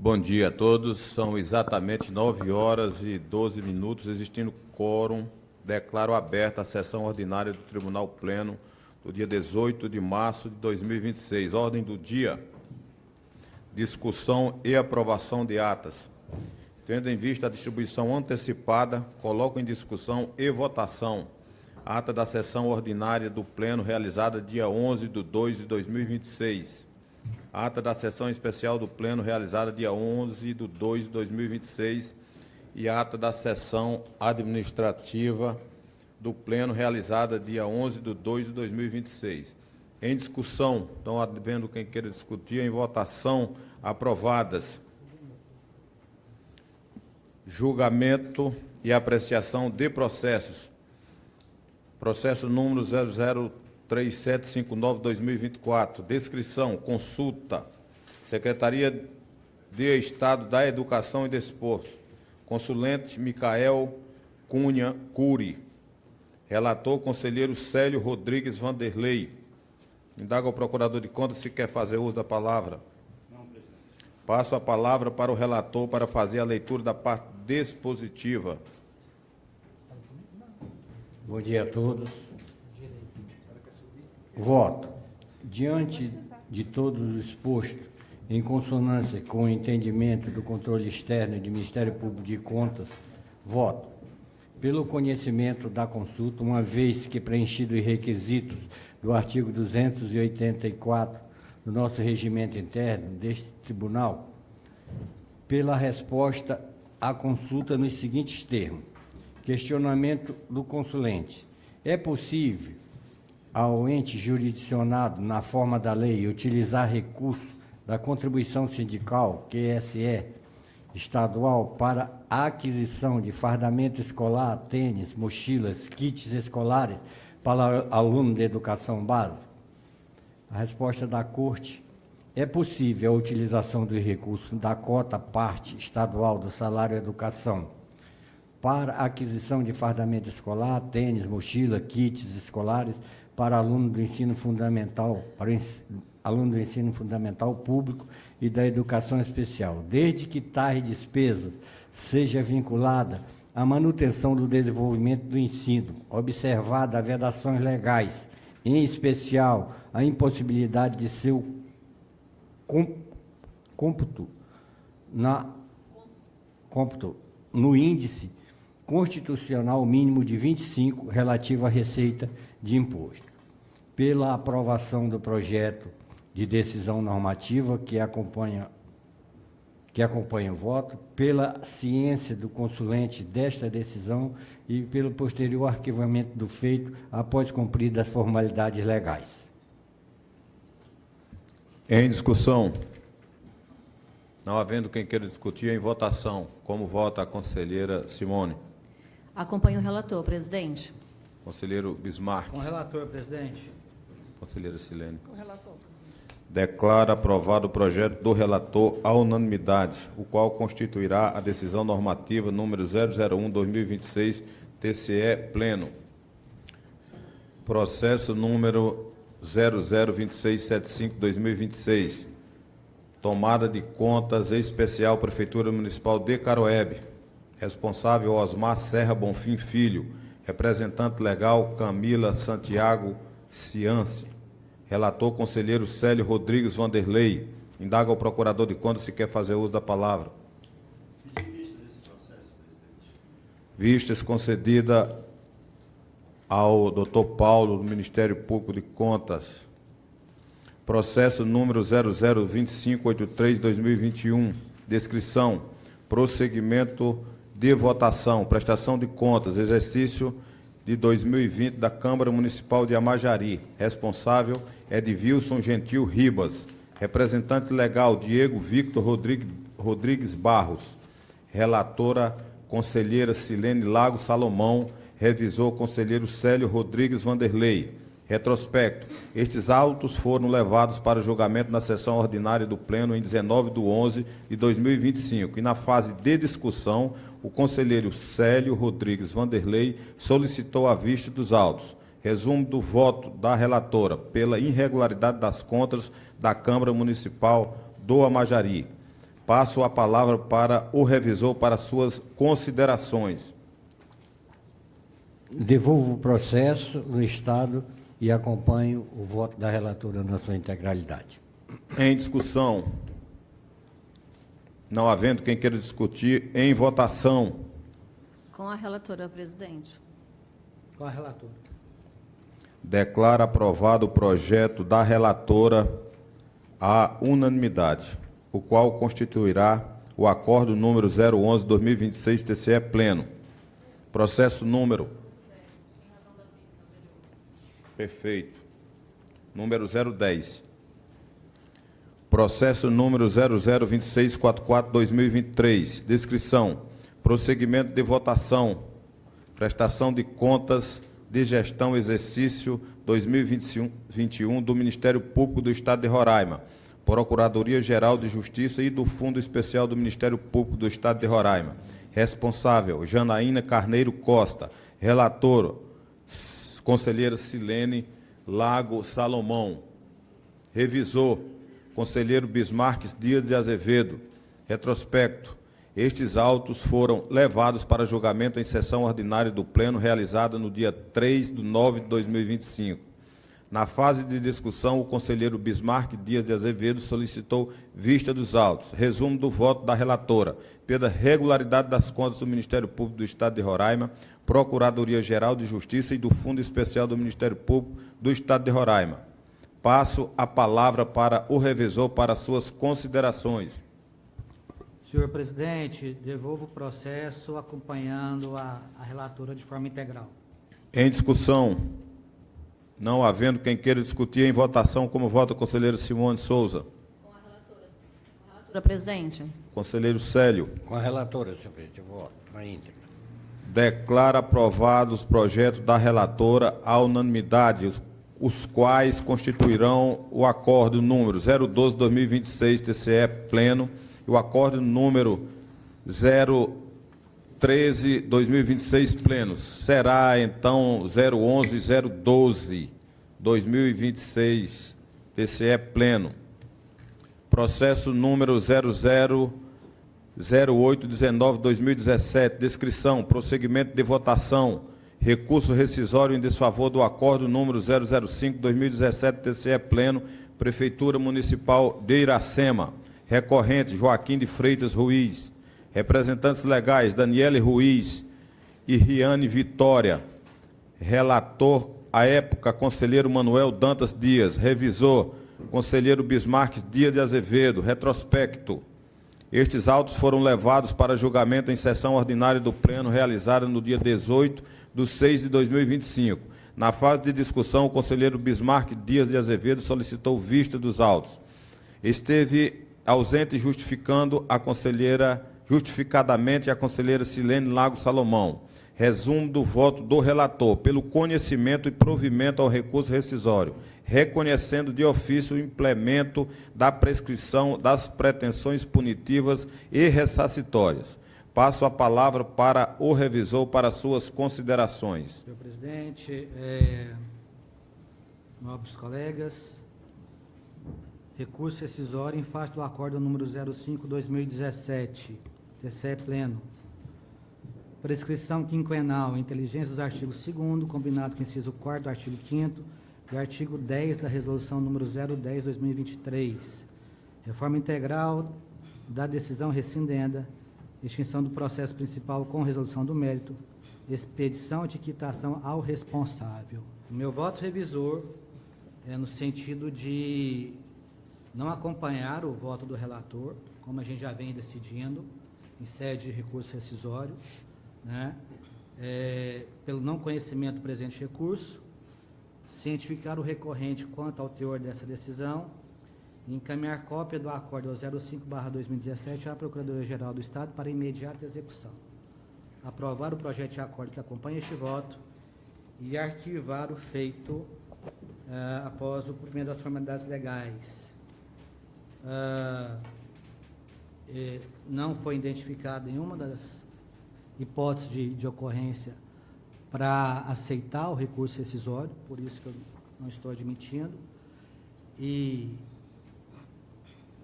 Bom dia a todos. São exatamente 9h12, existindo quórum. Declaro aberta a sessão ordinária do Tribunal Pleno do dia 18 de março de 2026. Ordem do dia: discussão e aprovação de atas. Tendo em vista a distribuição antecipada, coloco em discussão e votação a ata da sessão ordinária do Pleno realizada dia 11/2/2026. Ata da sessão especial do Pleno realizada dia 11/2/2026 e ata da sessão administrativa do Pleno realizada dia 11/2/2026. Em discussão, estão havendo quem queira discutir, em votação, aprovadas. Julgamento e apreciação de processos. Processo número 003759/2024. Descrição, consulta. Secretaria de Estado da Educação e Desporto. Consulente Micael Cunha Curi. Relator, conselheiro Célio Rodrigues Vanderlei. Indaga ao procurador de contas se quer fazer uso da palavra. Não, presidente. Passo a palavra para o relator para fazer a leitura da parte dispositiva. Bom dia a todos. Voto. Diante de todo o exposto, em consonância com o entendimento do controle externo e do Ministério Público de Contas, voto pelo conhecimento da consulta, uma vez que preenchido os requisitos do artigo 284 do nosso regimento interno deste tribunal, pela resposta à consulta nos seguintes termos. Questionamento do consulente. É possível ao ente jurisdicionado, na forma da lei, utilizar recurso da contribuição sindical, QSE, estadual, para a aquisição de fardamento escolar, tênis, mochilas, kits escolares para aluno de educação básica? A resposta da Corte: é possível a utilização dos recursos da cota parte estadual do salário educação para a aquisição de fardamento escolar, tênis, mochila, kits escolares para aluno do ensino fundamental, aluno do ensino fundamental público e da educação especial, desde que tais despesas seja vinculada à manutenção do desenvolvimento do ensino, observada vedações legais, em especial a impossibilidade de seu cômputo no índice constitucional mínimo de 25 relativo à receita de imposto. Pela aprovação do projeto de decisão normativa que acompanha o voto, pela ciência do consulente desta decisão e pelo posterior arquivamento do feito após cumpridas as formalidades legais. Em discussão. Não havendo quem queira discutir, em votação. Como vota a conselheira Simone? Acompanho o relator, presidente. Conselheiro Bismarck. Com o relator, presidente. Conselheira Silene. Com o relator. Declara aprovado o projeto do relator à unanimidade, o qual constituirá a decisão normativa número 001/2026, TCE Pleno. Processo número 002675/2026. Tomada de contas especial Prefeitura Municipal de Caroebe. Responsável Osmar Serra Bonfim Filho. Representante legal Camila Santiago Ciance. Relator conselheiro Célio Rodrigues Vanderlei. Indaga ao procurador de contas se quer fazer uso da palavra. Vistas concedida ao Dr. Paulo, do Ministério Público de Contas. Processo número 002583/2021. Descrição, prosseguimento de votação, prestação de contas, exercício de 2020 da Câmara Municipal de Amajari. Responsável Edvilson Gentil Ribas. Representante legal Diego Victor Rodrigues Barros. Relatora conselheira Silene Lago Salomão. Revisor conselheiro Célio Rodrigues Vanderlei. Retrospecto. Estes autos foram levados para julgamento na sessão ordinária do Pleno em 19/11/2025 e na fase de discussão, o conselheiro Célio Rodrigues Vanderlei solicitou a vista dos autos. Resumo do voto da relatora pela irregularidade das contas da Câmara Municipal do Amajari. Passo a palavra para o revisor para suas considerações. Devolvo o processo no Estado e acompanho o voto da relatora na sua integralidade. Em discussão. Não havendo quem queira discutir, em votação. Com a relatora, presidente. Com a relatora. Declaro aprovado o projeto da relatora à unanimidade, o qual constituirá o acordo número 011/2026 TCE pleno. Processo número. Perfeito. Número 010. Processo número 002644/2023. Descrição. Prosseguimento de votação. Prestação de contas de gestão exercício 2021 do Ministério Público do Estado de Roraima, Procuradoria-Geral de Justiça e do Fundo Especial do Ministério Público do Estado de Roraima. Responsável, Janaína Carneiro Costa. Relator, conselheira Silene Lago Salomão. Revisor, conselheiro Bismarques Dias de Azevedo. Retrospecto. Estes autos foram levados para julgamento em sessão ordinária do Pleno, realizada no dia 3/9/2025. Na fase de discussão, o conselheiro Bismarck Dias de Azevedo solicitou vista dos autos. Resumo do voto da relatora. Pela regularidade das contas do Ministério Público do Estado de Roraima, Procuradoria-Geral de Justiça e do Fundo Especial do Ministério Público do Estado de Roraima. Passo a palavra para o revisor para suas considerações. Senhor presidente, devolvo o processo acompanhando a relatora de forma integral. Em discussão. Não havendo quem queira discutir, em votação, como vota o conselheiro Simone Souza. Com a relatora, presidente. Conselheiro Célio. Com a relatora, senhor presidente, eu voto na íntegra. Declara aprovados os projetos da relatora à unanimidade, os quais constituirão o acordo número 012/2026 TCE pleno e o acordo número 013/2026 pleno. Será, então, 011 e 012/2026 TCE pleno. Processo número 000819/2017. Descrição, prosseguimento de votação. Recurso rescisório em desfavor do acordo número 005/2017 TCE pleno, Prefeitura Municipal de Iracema. Recorrente, Joaquim de Freitas Ruiz. Representantes legais, Daniele Ruiz e Riane Vitória. Relator, à época, conselheiro Manuel Dantas Dias. Revisor, conselheiro Bismarques Dias de Azevedo. Retrospecto. Estes autos foram levados para julgamento em sessão ordinária do Pleno, realizada no dia 18/6/2025. Na fase de discussão, o conselheiro Bismarck Dias de Azevedo solicitou vista dos autos. Esteve ausente justificadamente a conselheira Silene Lago Salomão. Resumo do voto do relator, pelo conhecimento e provimento ao recurso rescisório, reconhecendo de ofício o implemento da prescrição das pretensões punitivas e ressarcitórias. Passo a palavra para o revisor para suas considerações. Senhor presidente, nobres colegas, recurso rescisório em face do acordo número 05/2017, TCE pleno. Prescrição quinquenal, inteligência dos artigos 2º, combinado com o inciso 4º do artigo 5º e artigo 10 da resolução número 010/2023. Reforma integral da decisão rescindenda, extinção do processo principal com resolução do mérito, expedição de quitação ao responsável. O meu voto revisor é no sentido de não acompanhar o voto do relator, como a gente já vem decidindo, em sede de recurso rescisório, né? Pelo não conhecimento do presente recurso, cientificar o recorrente quanto ao teor dessa decisão e encaminhar cópia do acordo 05/2017 à Procuradoria-Geral do Estado para imediata execução. Aprovar o projeto de acordo que acompanha este voto e arquivar o feito após o cumprimento das formalidades legais. Não foi identificada nenhuma das hipóteses de ocorrência para aceitar o recurso rescisório, por isso que eu não estou admitindo. E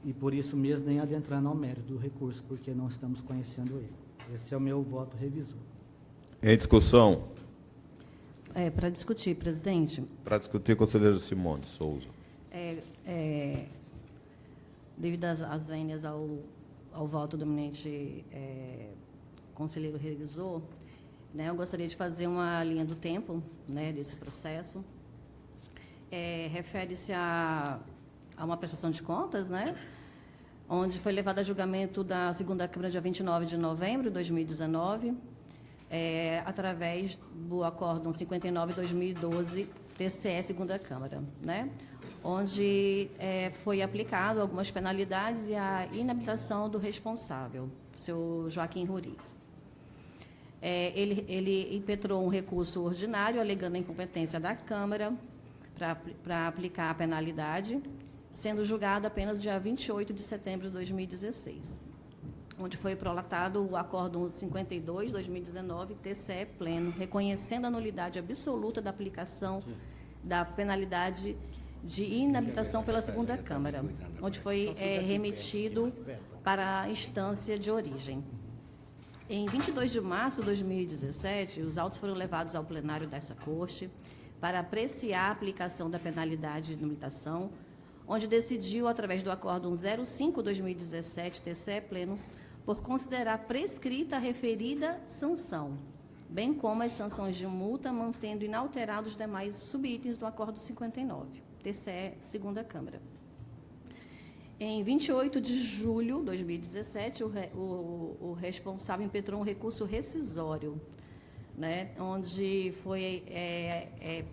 e por isso mesmo nem adentrando ao mérito do recurso, porque não estamos conhecendo ele. Esse é o meu voto revisor. Em discussão. Para discutir, presidente. Para discutir, conselheiro Simone Souza. Devido às vênias ao voto do eminente conselheiro revisor, né, eu gostaria de fazer uma linha do tempo, né, desse processo. Refere-se a uma prestação de contas, né, onde foi levada a julgamento da segunda Câmara dia 29 de novembro de 2019, através do Acórdão 59/2012, TCE segunda Câmara, né, onde foi aplicado algumas penalidades e a inabilitação do responsável, o senhor Joaquim Ruriz. Ele impetrou um recurso ordinário, alegando a incompetência da Câmara para aplicar a penalidade, sendo julgado apenas dia 28 de setembro de 2016, onde foi prolatado o Acórdão 52/2019, TCE pleno, reconhecendo a nulidade absoluta da aplicação da penalidade de inabilitação pela segunda Câmara, onde foi remetido para a instância de origem. Em 22 de março de 2017, os autos foram levados ao plenário dessa Corte para apreciar a aplicação da penalidade de inabilitação, onde decidiu, através do Acórdão 05/2017, TCE pleno, por considerar prescrita a referida sanção, bem como as sanções de multa, mantendo inalterados os demais subitens do Acórdão 59, TCE segunda Câmara. Em 28 de julho de 2017, o responsável impetrou um recurso rescisório, né, onde foi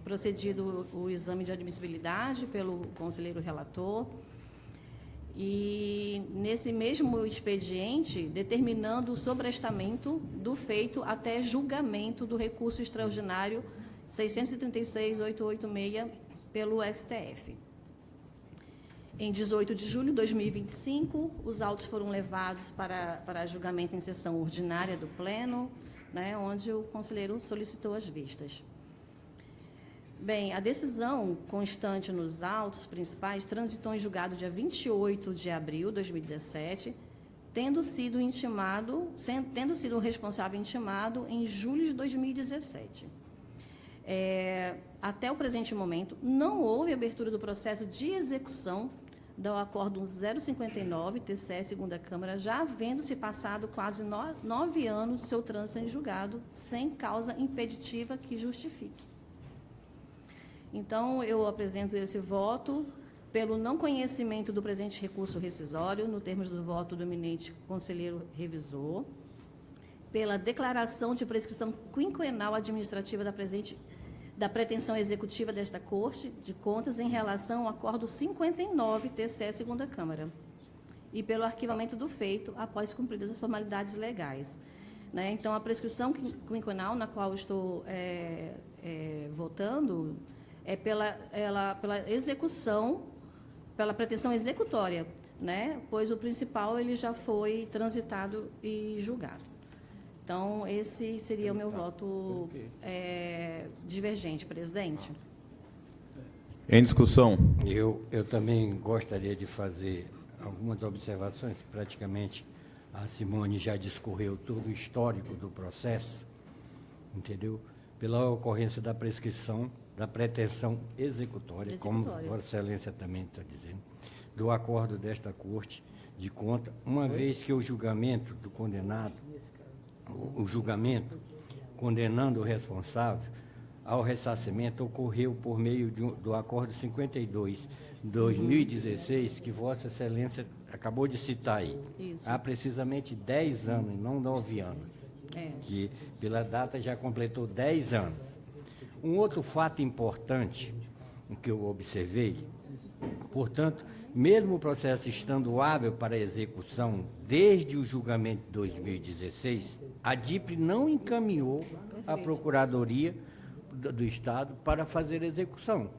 procedido o exame de admissibilidade pelo conselheiro relator, e nesse mesmo expediente, determinando o sobrestamento do feito até julgamento do recurso extraordinário 636.886 pelo STF. Em 18 de julho de 2025, os autos foram levados para julgamento em sessão ordinária do Pleno, né, onde o conselheiro solicitou as vistas. Bem, a decisão constante nos autos principais transitou em julgado dia 28 de abril de 2017, tendo sido o responsável intimado em julho de 2017. Até o presente momento, não houve abertura do processo de execução do Acórdão 059, TCE segunda Câmara, já havendo-se passado quase 9 anos do seu trânsito em julgado, sem causa impeditiva que justifique. Então, eu apresento esse voto pelo não conhecimento do presente recurso rescisório, no termos do voto do eminente conselheiro revisor, pela declaração de prescrição quinquenal administrativa da pretensão executiva desta Corte de Contas em relação ao Acórdão 59, TCE segunda Câmara, e pelo arquivamento do feito após cumpridas as formalidades legais, né? Então, a prescrição quinquenal na qual estou votando é pela execução, pela pretensão executória, né? Pois o principal ele já foi transitado e julgado. Então, esse seria o meu voto divergente, presidente. Em discussão. Eu também gostaria de fazer algumas observações, que praticamente a Simone já discorreu todo o histórico do processo, entendeu? Pela ocorrência da prescrição, da pretensão executória, como Vossa Excelência também está dizendo, do acordo desta Corte de Contas, uma vez que o julgamento do condenado, o julgamento condenando o responsável ao ressarcimento ocorreu por meio do Acórdão 52, 2016, que Vossa Excelência acabou de citar aí. Isso. Há precisamente 10 anos, não 9 anos, que pela data já completou 10 anos. Um outro fato importante que eu observei, portanto, mesmo o processo estando hábil para execução desde o julgamento de 2016, a DIPRE não encaminhou a Procuradoria do Estado para fazer execução.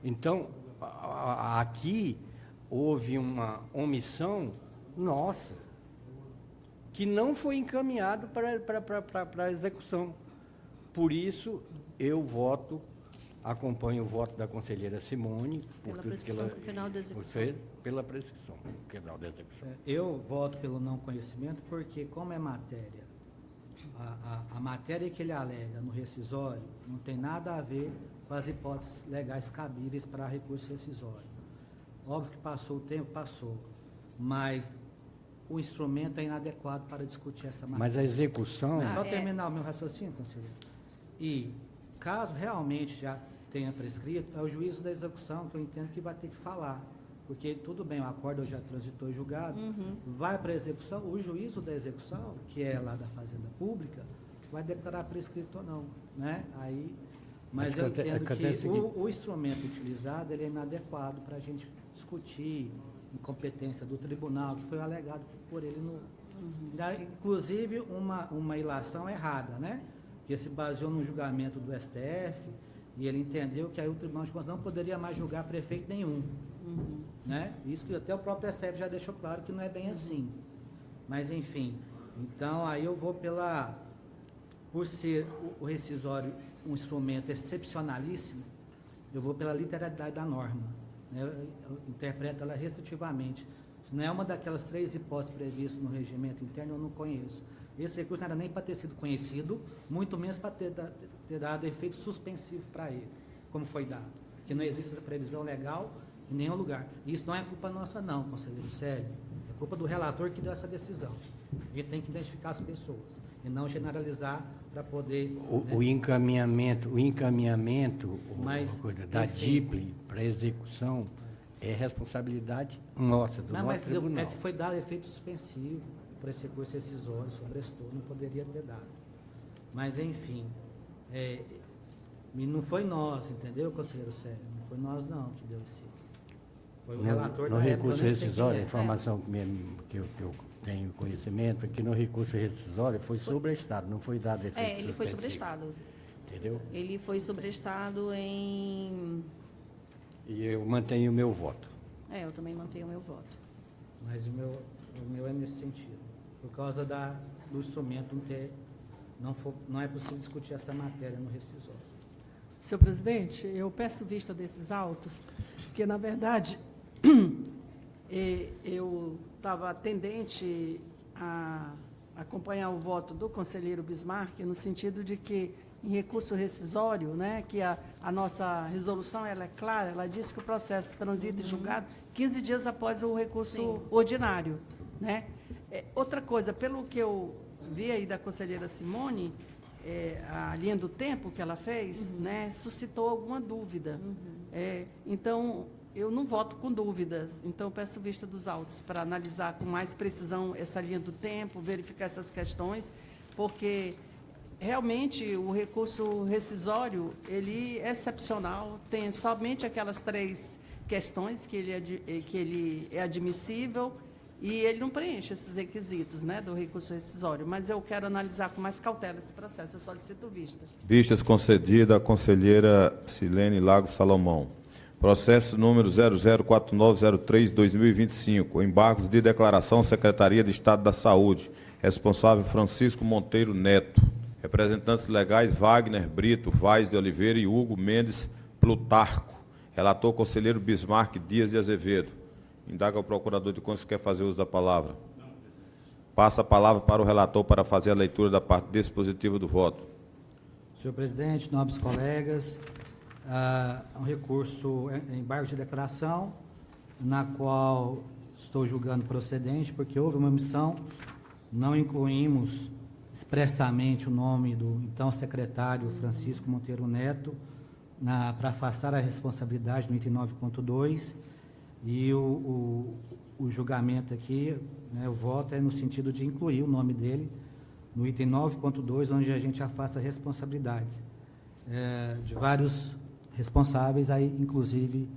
Então, aqui houve uma omissão nossa, que não foi encaminhado para a execução. Por isso, eu voto Acompanho o voto da conselheira Simone, por Pela tudo que prescrição ela quinquenal da execução. fez, pela prescrição quinquenal da execução. Eu voto pelo não conhecimento porque, como é matéria, a matéria que ele alega no rescisório não tem nada a ver com as hipóteses legais cabíveis para recurso rescisório. Óbvio que passou o tempo, passou, mas o instrumento é inadequado para discutir essa matéria. Mas a execução... Mas só é. terminar o meu raciocínio, conselheiro. E, caso realmente já tenha prescrito, é o juízo da execução que eu entendo que vai ter que falar. Porque, tudo bem, o acordo já transitou e julgado, vai para a execução, o juízo da execução, que é lá da Fazenda Pública, vai declarar prescrito ou não, né? Aí, mas eu entendo que o instrumento utilizado ele é inadequado para a gente discutir incompetência do tribunal, que foi alegado por ele no... Inclusive, uma ilação errada, né? Que se baseou no julgamento do STF, e ele entendeu que aí o Tribunal de Contas não poderia mais julgar prefeito nenhum. Né? Isso que até o próprio STF já deixou claro que não é bem assim. Mas, enfim, então aí eu vou por ser o rescisório um instrumento excepcionalíssimo, eu vou pela literalidade da norma. Né? Eu interpreto ela restritivamente. Se não é uma daquelas 3 hipóteses previstas no regimento interno, eu não conheço. Esse recurso não era nem para ter sido conhecido, muito menos para ter dado efeito suspensivo para ele, como foi dado. Que não existe essa previsão legal em nenhum lugar. E isso não é culpa nossa não, conselheiro Célio. É culpa do relator que deu essa decisão. A gente tem que identificar as pessoas e não generalizar para poder... O encaminhamento Mas, da enfim. DIPLE para execução é responsabilidade nossa, do Não, nosso mas tribunal. é que foi dado efeito suspensivo por esse recurso rescisório, sobrestou, não poderia ter dado. Mas, enfim, e não foi nós, entendeu, conselheiro Célio? Não foi nós não que deu esse... Foi o relator No da época, recurso eu nem sei quem rescisório, a é. informação que eu tenho conhecimento é que no recurso rescisório foi sobrestado, não foi dado efeito Ele foi suspensivo. sobrestado. Entendeu? Ele foi sobrestado em... E eu mantenho o meu voto. eu também mantenho o meu voto. Mas o meu é nesse sentido. Por causa do instrumento não é possível discutir essa matéria no rescisório. Senhor presidente, eu peço vista desses autos, porque, na verdade, eu estava tendente a acompanhar o voto do conselheiro Bismarck, no sentido de que, em recurso rescisório, né, que a nossa resolução ela é clara, ela diz que o processo transita e julgado 15 dias após o recurso ordinário. Né? Outra coisa, pelo que eu vi aí da conselheira Simone, a linha do tempo que ela fez, né, suscitou alguma dúvida. Então, eu não voto com dúvidas. Então, eu peço vista dos autos para analisar com mais precisão essa linha do tempo, verificar essas questões, porque realmente o recurso rescisório ele é excepcional, tem somente aquelas 3 questões que ele é admissível e ele não preenche esses requisitos, né, do recurso rescisório. Mas eu quero analisar com mais cautela esse processo, eu solicito vista. Vistas concedida à conselheira Silene Lago Salomão. Processo número 004903-2025. Embargos de declaração, Secretaria de Estado da Saúde. Responsável Francisco Monteiro Neto. Representantes legais Wagner Brito, Vaz de Oliveira e Hugo Mendes Plutarco. Relator conselheiro Bismarck Dias de Azevedo. Indaga o procurador de contas se quer fazer uso da palavra. Passa a palavra para o relator para fazer a leitura da parte dispositiva do voto. Senhor presidente, nobres colegas, um recurso em embargo de declaração, na qual estou julgando procedente, porque houve uma omissão, não incluímos expressamente o nome do então secretário Francisco Monteiro Neto, para afastar a responsabilidade no item 9.2, e o julgamento aqui, né, o voto é no sentido de incluir o nome dele no item 9.2, onde a gente afasta responsabilidades de vários responsáveis, aí inclusive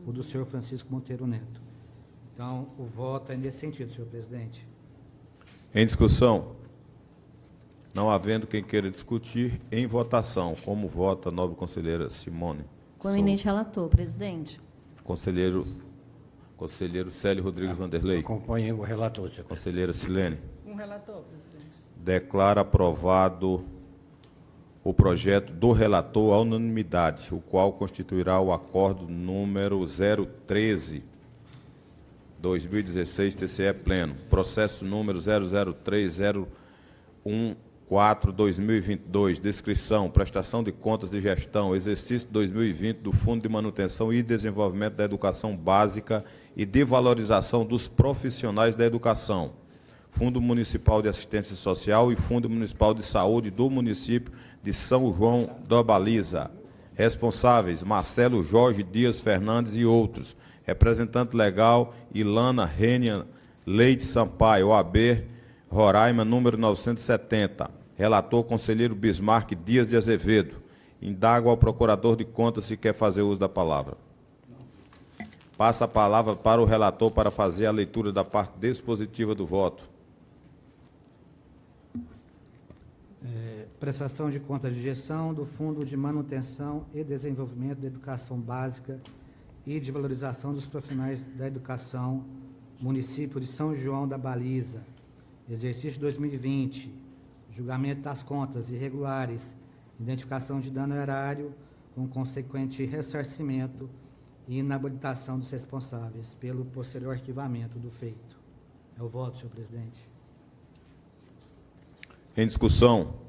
o do senhor Francisco Monteiro Neto. Então, o voto é nesse sentido, senhor presidente. Em discussão? Não havendo quem queira discutir, em votação. Como vota a nobre conselheira Simone? Com o eminente relator, presidente. Conselheiro Célio Rodrigues Vanderlei. Acompanhei o relator, senhor. Conselheira Silene. Um relator, presidente. Declara aprovado o projeto do relator à unanimidade, o qual constituirá o acordo número 013, 2016, TCE Pleno. Processo número 0030114-2022, descrição, prestação de contas de gestão, exercício 2020 do Fundo de Manutenção e Desenvolvimento da Educação Básica e de Valorização dos Profissionais da Educação, Fundo Municipal de Assistência Social e Fundo Municipal de Saúde do município de São João da Baliza. Responsáveis, Marcelo Jorge Dias Fernandes e outros. Representante legal, Ilana Rênia Leite Sampaio, OAB, Roraima, número 970. Relator, conselheiro Bismarck Dias de Azevedo. Indago ao procurador de contas se quer fazer uso da palavra. Passa a palavra para o relator para fazer a leitura da parte dispositiva do voto. Prestação de contas de gestão do Fundo de Manutenção e Desenvolvimento da Educação Básica e de Valorização dos Profissionais da Educação, município de São João da Baliza, exercício 2020, julgamento das contas irregulares, identificação de dano erário, com consequente ressarcimento e inabilitação dos responsáveis pelo posterior arquivamento do feito. É o voto, senhor presidente. Em discussão.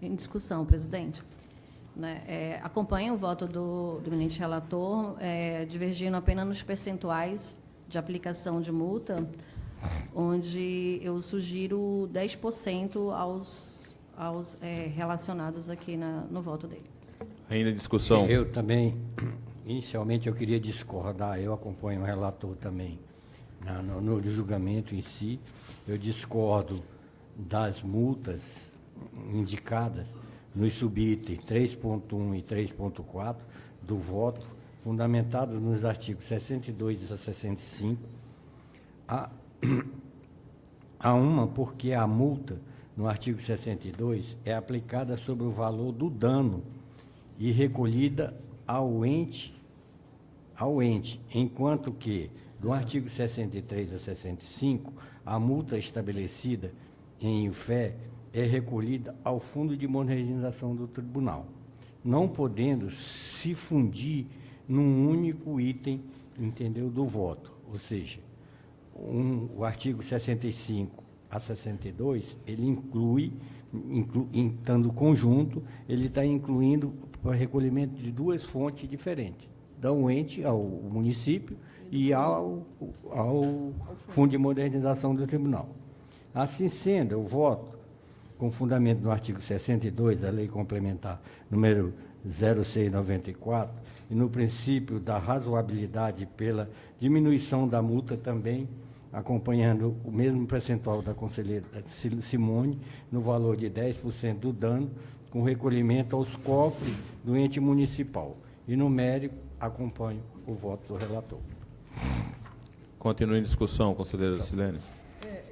Em discussão, presidente. Acompanho o voto do eminente relator, divergindo apenas nos percentuais de aplicação de multa, onde eu sugiro 10% aos relacionados aqui no voto dele. Ainda em discussão. Eu também, inicialmente, eu queria discordar, eu acompanho o relator também no julgamento em si, eu discordo das multas indicadas nos subitens 3.1 e 3.4 do voto, fundamentados nos artigos 62 a 65, há uma porque a multa, no artigo 62, é aplicada sobre o valor do dano e recolhida ao ente, enquanto que, do artigo 63 a 65, a multa estabelecida em IFE é recolhida ao Fundo de Modernização do Tribunal, não podendo se fundir num único item, entendeu, do voto. Ou seja, o artigo 65 a 62, ele estando conjunto, ele está incluindo o recolhimento de duas fontes diferentes, do ente ao município e ao Fundo de Modernização do Tribunal. Assim sendo, eu voto com fundamento no artigo 62 da Lei Complementar número 0694 e no princípio da razoabilidade pela diminuição da multa também, acompanhando o mesmo percentual da conselheira Simone, no valor de 10% do dano, com recolhimento aos cofres do ente municipal. E no mérito, acompanho o voto do relator. Continue em discussão, conselheira Silene.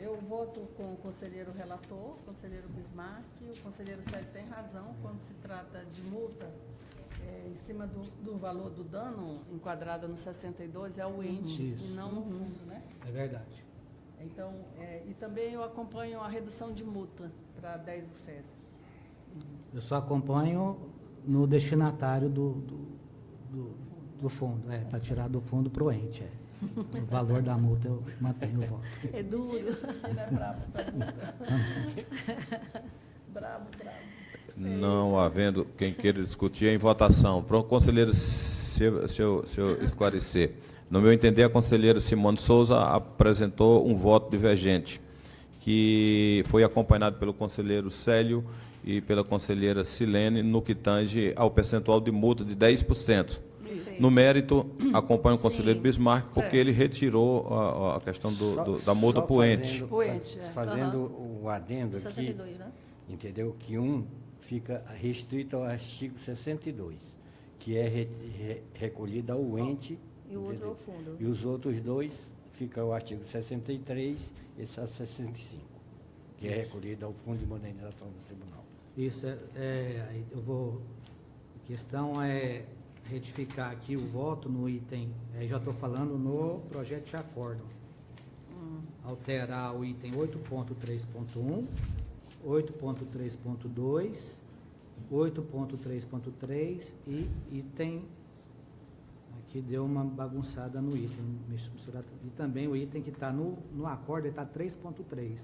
Eu voto com o conselheiro relator, o conselheiro Bismarck. O conselheiro Sérgio tem razão quando se trata de multa em cima do valor do dano enquadrado no 62, é o ente e não o fundo, né? É verdade. Então, e também eu acompanho a redução de multa para 10 UFES. Eu só acompanho no destinatário do fundo, para tirar do fundo para o ente. O valor da multa eu mantenho o voto. É duro. Ele é bravo para multa. Bravo. Não havendo quem queira discutir, em votação. Pronto, conselheiro, se eu esclarecer. No meu entender, a conselheira Simone Souza apresentou um voto divergente, que foi acompanhado pelo conselheiro Célio e pela conselheira Silene, no que tange ao percentual de multa de 10%. No mérito, acompanho o conselheiro Bismarck, porque ele retirou a questão da multa para o ente. Fazendo o adendo aqui, 62, né? entendeu? Que um fica restrito ao artigo 62, que é recolhido ao ente. E o outro ao fundo. E os outros dois ficam o artigo 63 e 65, que é recolhido ao Fundo de Modernização do Tribunal. Isso eu vou. A questão é retificar aqui o voto no item. Já estou falando no projeto de acordo. Alterar o item 8.3.1 8.3.2, 8.3.3 e item... Aqui deu uma bagunçada no item. E também o item que está no acordo está 3.3.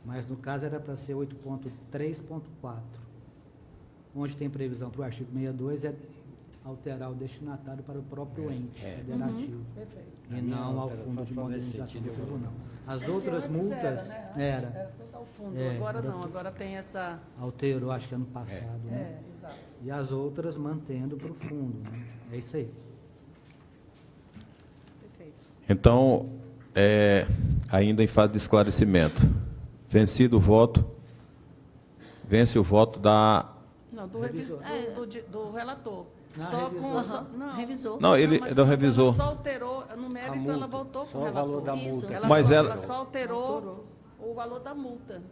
Mas no caso era para ser 8.3.4. Onde tem previsão para o artigo 62 é alterar o destinatário para o próprio ente federativo. Perfeito. E não ao fundo de modernização do tribunal. As outras Antes multas... era tudo ao fundo, agora era não, agora tem essa... Alterou, acho que ano passado, né? exato. E as outras mantendo para o fundo, né? É isso aí. Perfeito. Então, ainda em fase de esclarecimento, vencido o voto, vence o voto da... Não, do relator. Não, Só revisor. com... Só, Aham, revisou. Não, ele mas não revisou. Ela só alterou, no mérito ela voltou para o só o valor relator. da Isso. multa. Ela, Mas só, ela- ela só alterou o valor da multa.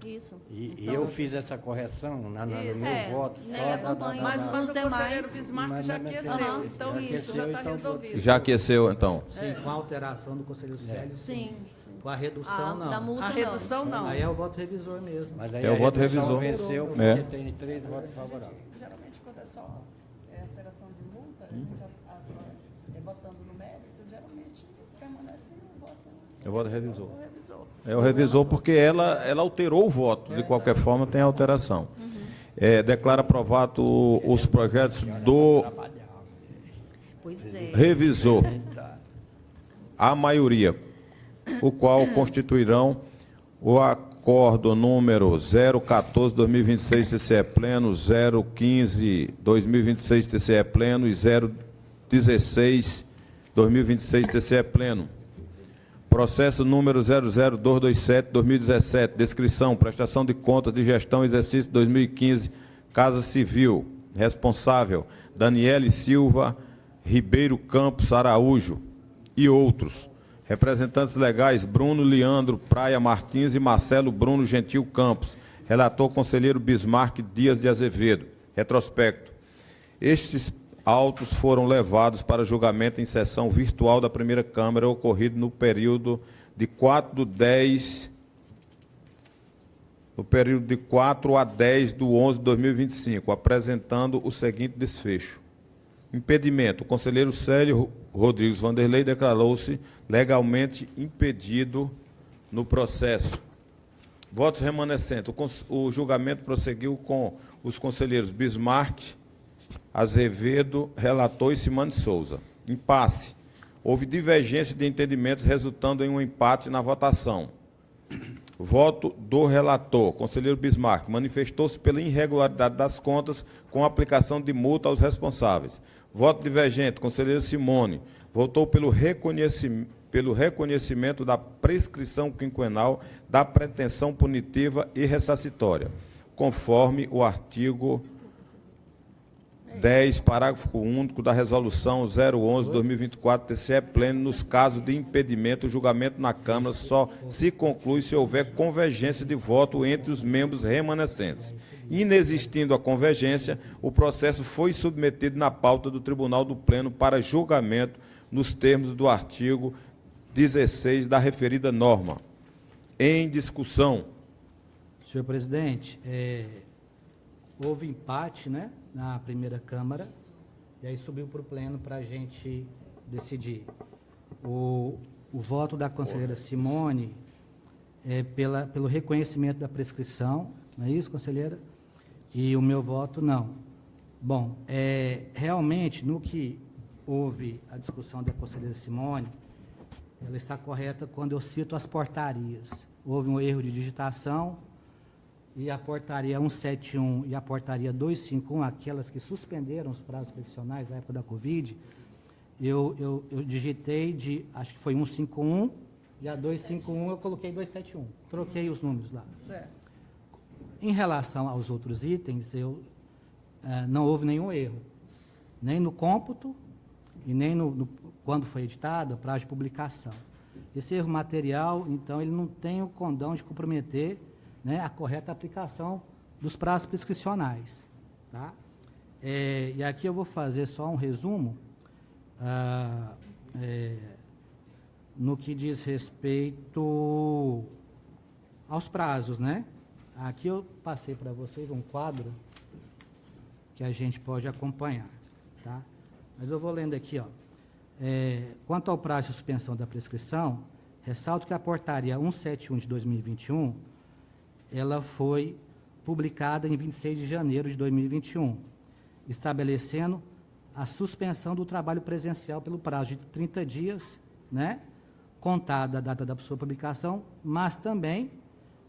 Isso. E eu fiz essa correção no Isso. meu voto. Nem só acompanha. Mas, Os mas o demais- conselheiro Bismarck já aqueceu, Aham, então isso. isso já está Então, resolvido. Já aqueceu, então. Sim, com a alteração do conselheiro Célio. Sim. Com a redução, não. Da multa A não. redução não. Aí é o voto revisor mesmo. Mas aí É o a voto redução revisor. venceu porque É. tem 3 votos favoráveis. Geralmente, quando é só alteração de multa, a gente votando no mérito, geralmente permanece o voto. O voto revisor. O revisor. É o revisor porque ela alterou o voto. De qualquer forma, tem alteração. Declara aprovado os projetos do Pois é. revisor. A maioria, o qual constituirão o acordo número 014-2026 TCE Pleno, 015-2026 TCE Pleno e 016-2026 TCE Pleno. Processo número 00227-2017, descrição, prestação de contas de gestão, exercício 2015, Casa Civil. Responsável, Daniele Silva Ribeiro Campos Araújo e outros. Representantes legais, Bruno Leandro Praia Martins e Marcelo Bruno Gentil Campos. Relator, conselheiro Bismarck Dias de Azevedo. Retrospecto. Estes autos foram levados para julgamento em sessão virtual da primeira Câmara, ocorrido no período de 4 a 10 de 11 de 2025, apresentando o seguinte desfecho. Impedimento. O conselheiro Célio Rodrigues Vanderlei declarou-se legalmente impedido no processo. Votos remanescentes. O julgamento prosseguiu com os conselheiros Bismarck, Azevedo, relator e Simone Souza. Impasse. Houve divergência de entendimentos, resultando em um empate na votação. Voto do relator, conselheiro Bismarck, manifestou-se pela irregularidade das contas com aplicação de multa aos responsáveis. Voto divergente, conselheiro Simone, votou pelo reconhecimento da prescrição quinquenal da pretensão punitiva e ressarcitória, conforme o artigo 10, parágrafo único da Resolução 011/2024, TCE Pleno, nos casos de impedimento, o julgamento na Câmara só se conclui se houver convergência de voto entre os membros remanescentes. Inexistindo a convergência, o processo foi submetido na pauta do Tribunal do Pleno para julgamento nos termos do artigo 16 da referida norma. Em discussão. Senhor presidente, houve empate, né, na primeira Câmara, e aí subiu para o Pleno para a gente decidir. O voto da conselheira Simone é pelo reconhecimento da prescrição, não é isso, conselheira? E o meu voto, não. Bom, realmente, no que houve a discussão da conselheira Simone, ela está correta quando eu cito as portarias. Houve um erro de digitação, e a portaria 171 e a portaria 251, aquelas que suspenderam os prazos profissionais na época da Covid, eu digitei acho que foi 151, e a 251 eu coloquei 271. Troquei os números lá. Certo. Em relação aos outros itens, não houve nenhum erro, nem no cômputo e nem quando foi editado, prazo de publicação. Esse erro material, então, ele não tem o condão de comprometer, né, a correta aplicação dos prazos prescricionais. Tá? E aqui eu vou fazer só um resumo no que diz respeito aos prazos, né? aqui eu passei para vocês um quadro que a gente pode acompanhar, tá? Mas eu vou lendo aqui, ó. Quanto ao prazo de suspensão da prescrição, ressalto que a portaria 171 de 2021, ela foi publicada em 26 de janeiro de 2021, estabelecendo a suspensão do trabalho presencial pelo prazo de 30 dias, né, contada a data da sua publicação, mas também,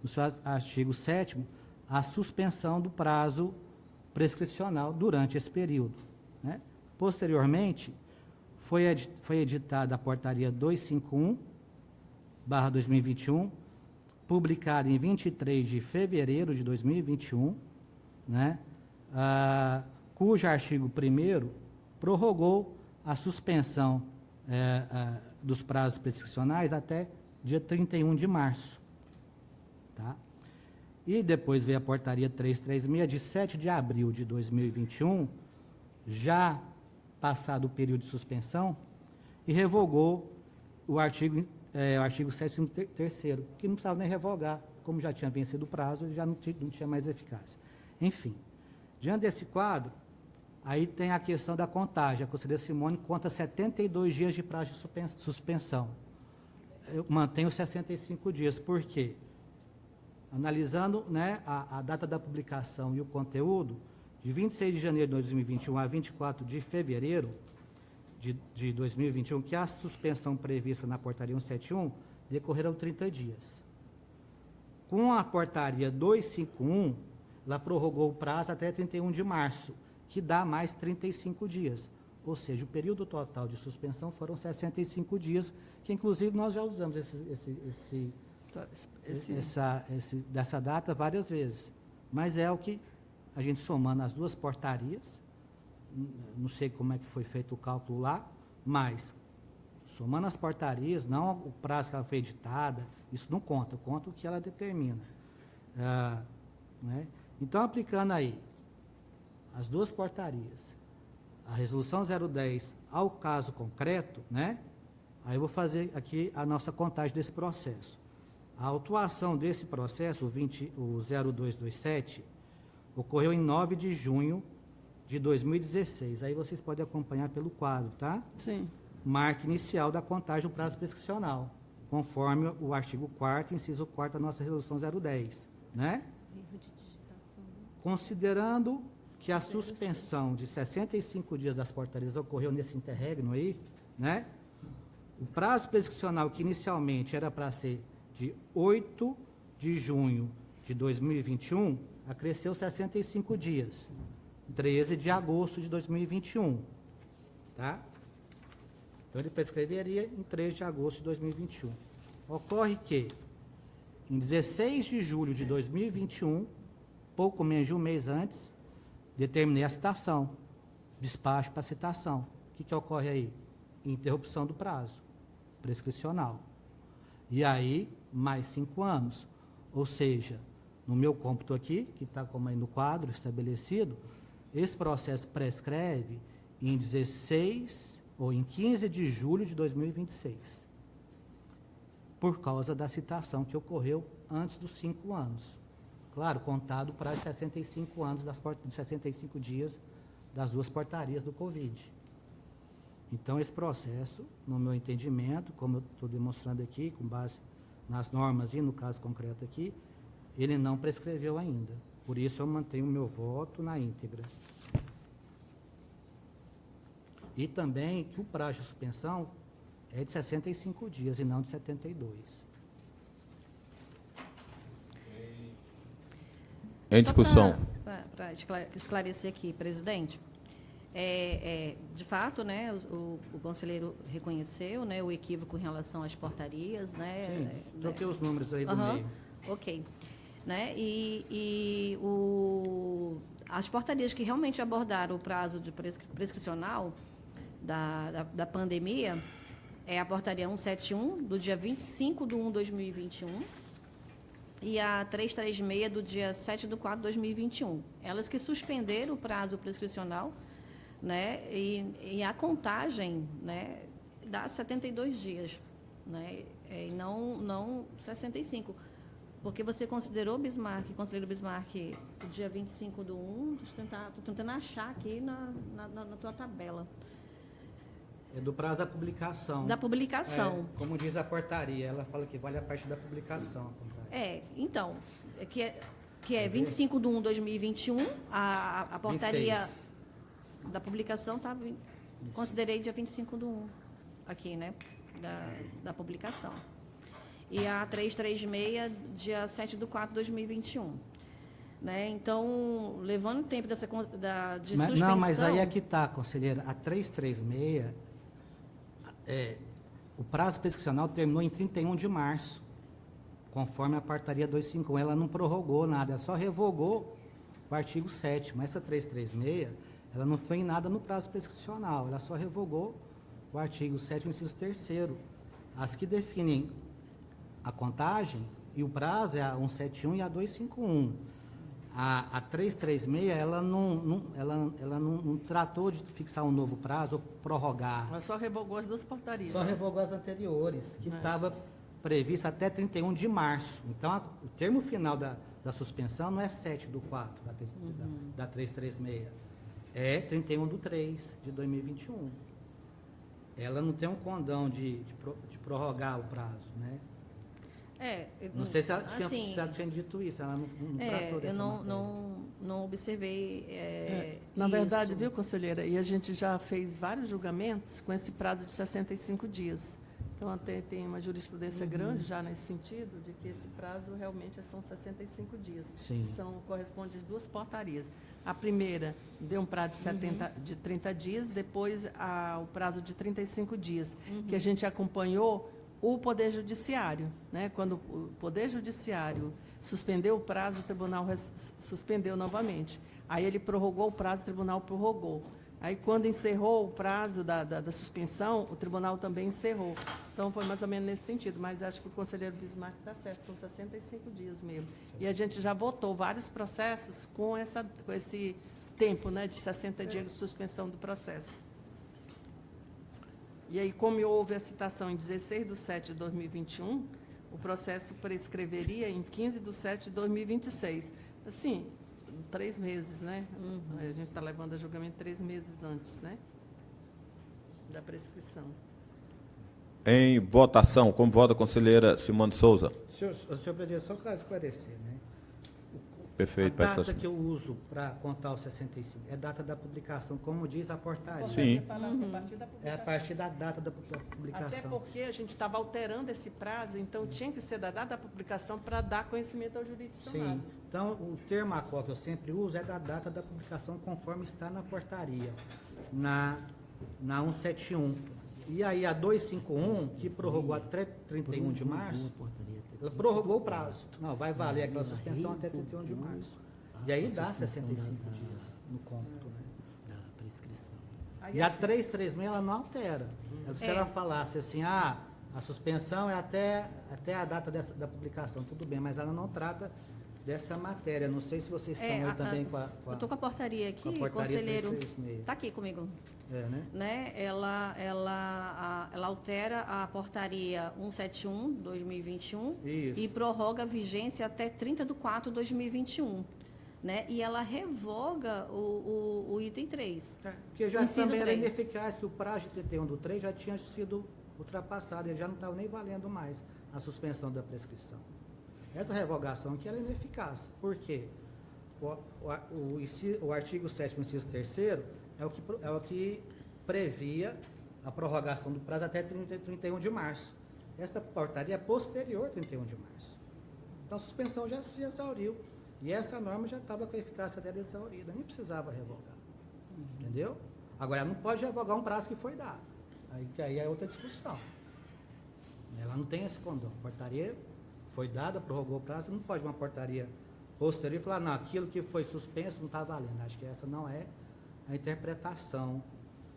no seu artigo 7º, a suspensão do prazo prescricional durante esse período, né. Posteriormente, foi editada a portaria 251/2021, publicada em 23 de fevereiro de 2021, né, cujo artigo 1º prorrogou a suspensão dos prazos prescricionais até dia 31 de março. Tá? E depois veio a portaria 336, de 7 de abril de 2021, já passado o período de suspensão, e revogou o artigo 7º, que não precisava nem revogar, como já tinha vencido o prazo, já não tinha mais eficácia. Enfim, diante desse quadro, aí tem a questão da contagem. A conselheira Simone conta 72 dias de prazo de suspensão. Eu mantenho 65 dias, por quê? Analisando, né, a data da publicação e o conteúdo, de 26 de janeiro de 2021 a 24 de fevereiro de 2021, que é a suspensão prevista na portaria 171, decorreram 30 dias. Com a portaria 251, ela prorrogou o prazo até 31 de março, que dá mais 35 dias. Ou seja, o período total de suspensão foram 65 dias, que inclusive nós já usamos dessa data várias vezes. Mas é o que a gente somando as duas portarias, não sei como é que foi feito o cálculo lá, mas somando as portarias, não o prazo que ela foi editada, isso não conta, conta o que ela determina. Né? Então, aplicando aí as duas portarias, a resolução 010 ao caso concreto, né? Aí eu vou fazer aqui a nossa contagem desse processo. A autuação desse processo, o 0227, ocorreu em 9 de junho de 2016. Aí vocês podem acompanhar pelo quadro, tá? Sim. Marca inicial da contagem do prazo prescricional, conforme o artigo 4º, inciso 4º da nossa resolução 010, né? Considerando que a suspensão de 65 dias das portarias ocorreu nesse interregno aí, né? O prazo prescricional que inicialmente era para ser de 8 de junho de 2021, acresceu 65 dias, 13 de agosto de 2021, tá? Então, ele prescreveria em 13 de agosto de 2021. Ocorre que, em 16 de julho de 2021, pouco menos de um mês antes, determinei a citação, despacho para citação. O que ocorre aí? Interrupção do prazo prescricional. E aí, mais 5 anos. Ou seja, no meu cômputo aqui, que está como aí no quadro estabelecido, esse processo prescreve em 16 ou em 15 de julho de 2026, por causa da citação que ocorreu antes dos 5 anos. Claro, contado para os 65 anos, 65 dias das duas portarias do Covid. Então, esse processo, no meu entendimento, como eu estou demonstrando aqui, com base nas normas e no caso concreto aqui, ele não prescreveu ainda. Por isso, eu mantenho o meu voto na íntegra. E também que o prazo de suspensão é de 65 dias e não de 72. Em discussão. Para esclarecer aqui, presidente, de fato, né, o conselheiro reconheceu, né, o equívoco em relação às portarias, né? Sim, troquei os números aí do meio. Ok. Né, as portarias que realmente abordaram o prazo de prescricional da pandemia é a portaria 171, do dia 25 de 1 de 2021, e a 336, do dia 7 de 4 de 2021. Elas que suspenderam o prazo prescricional, né, e a contagem, né, dá 72 dias, né, e não 65. Porque você considerou, Bismarck, conselheiro Bismarck, o dia 25/1, estou tentando achar aqui na tua tabela. É do prazo da publicação. Da publicação. É, como diz a portaria, ela fala que vale a partir da publicação. Então, que é 25/1/2021, a portaria 26. da publicação tá, considerei dia 25/1 aqui, né, da publicação. E a 336, dia 7/4/2021. Né? Então, levando o tempo de suspensão... Não, mas aí é que está, conselheira. A 336, o prazo prescricional terminou em 31 de março, conforme a portaria 251. Ela não prorrogou nada, ela só revogou o artigo 7º. Essa 336, ela não foi em nada no prazo prescricional, ela só revogou o artigo 7º, inciso 3º. As que definem a contagem e o prazo é a 171 e a 251. A 336, ela não tratou de fixar um novo prazo ou prorrogar. Ela só revogou as duas portarias. Só revogou as anteriores, que estava prevista até 31 de março. Então, o termo final da suspensão não é 7/4 da 336, é 31/3/2021. Ela não tem um condão de prorrogar o prazo, né? Não sei se ela tinha dito isso, ela não tratou dessa matéria. não observei Na verdade, isso. viu, conselheira, e a gente já fez vários julgamentos com esse prazo de 65 dias. Então, até tem uma jurisprudência grande já nesse sentido, de que esse prazo realmente são 65 dias. Sim. Corresponde às duas portarias. A primeira deu um prazo de 30 dias, depois o prazo de 35 dias, que a gente acompanhou o Poder Judiciário, né? Quando o Poder Judiciário suspendeu o prazo, o tribunal suspendeu novamente. Aí ele prorrogou o prazo, o tribunal prorrogou. Aí, quando encerrou o prazo da suspensão, o tribunal também encerrou. Então, foi mais ou menos nesse sentido, mas acho que o conselheiro Bismarck está certo, são 65 dias mesmo. E a gente já votou vários processos com esse tempo, né, de 60 dias de suspensão do processo. E aí, como houve a citação em 16/7/2021, o processo prescreveria em 15/7/2026. Assim, 3 meses, né? A gente está levando a julgamento 3 meses antes, né? Da prescrição. Em votação, como vota a conselheira Simone Souza? Senhor presidente, só para esclarecer, né? Perfeito, A peço data para que eu uso para contar os 65 é data da publicação, como diz a portaria. Sim. É a partir da data da publicação. Até porque a gente estava alterando esse prazo, então tinha que ser da data da publicação para dar conhecimento ao jurisdicionado. Sim. Então, o termo a qual que eu sempre uso é da data da publicação, conforme está na portaria, na 171. E aí, a 251, que prorrogou até 31 de março, ela prorrogou o prazo. Não, vai valer aquela suspensão até 31 de março. E aí dá 65 dias no cômputo, né? E a 336, ela não altera. Se ela falasse assim, a suspensão é até a data da publicação, tudo bem, mas ela não trata dessa matéria. Não sei se vocês estão aí também com a... Eu estou com a portaria aqui, com a portaria conselheiro. 336. Está aqui comigo. Né? Ela altera a portaria 171/2021 Isso. e prorroga a vigência até 30/4/2021. Né? E ela revoga o item 3. Porque já Inciso também era 3. ineficaz, que o prazo de 31/3 já tinha sido ultrapassado, ele já não estava nem valendo mais a suspensão da prescrição. Essa revogação aqui ela é ineficaz. Por quê? O artigo 7º, inciso 3º, é o que previa a prorrogação do prazo até 31 de março. Essa portaria é posterior a 31 de março. Então, a suspensão já se exauriu. E essa norma já estava com a eficácia dela exaurida, nem precisava revogar. Entendeu? Agora, ela não pode revogar um prazo que foi dado. Aí é outra discussão. Ela não tem esse condão. A portaria foi dada, prorrogou o prazo, não pode uma portaria posterior falar, não, aquilo que foi suspenso não está valendo. Acho que essa não é a interpretação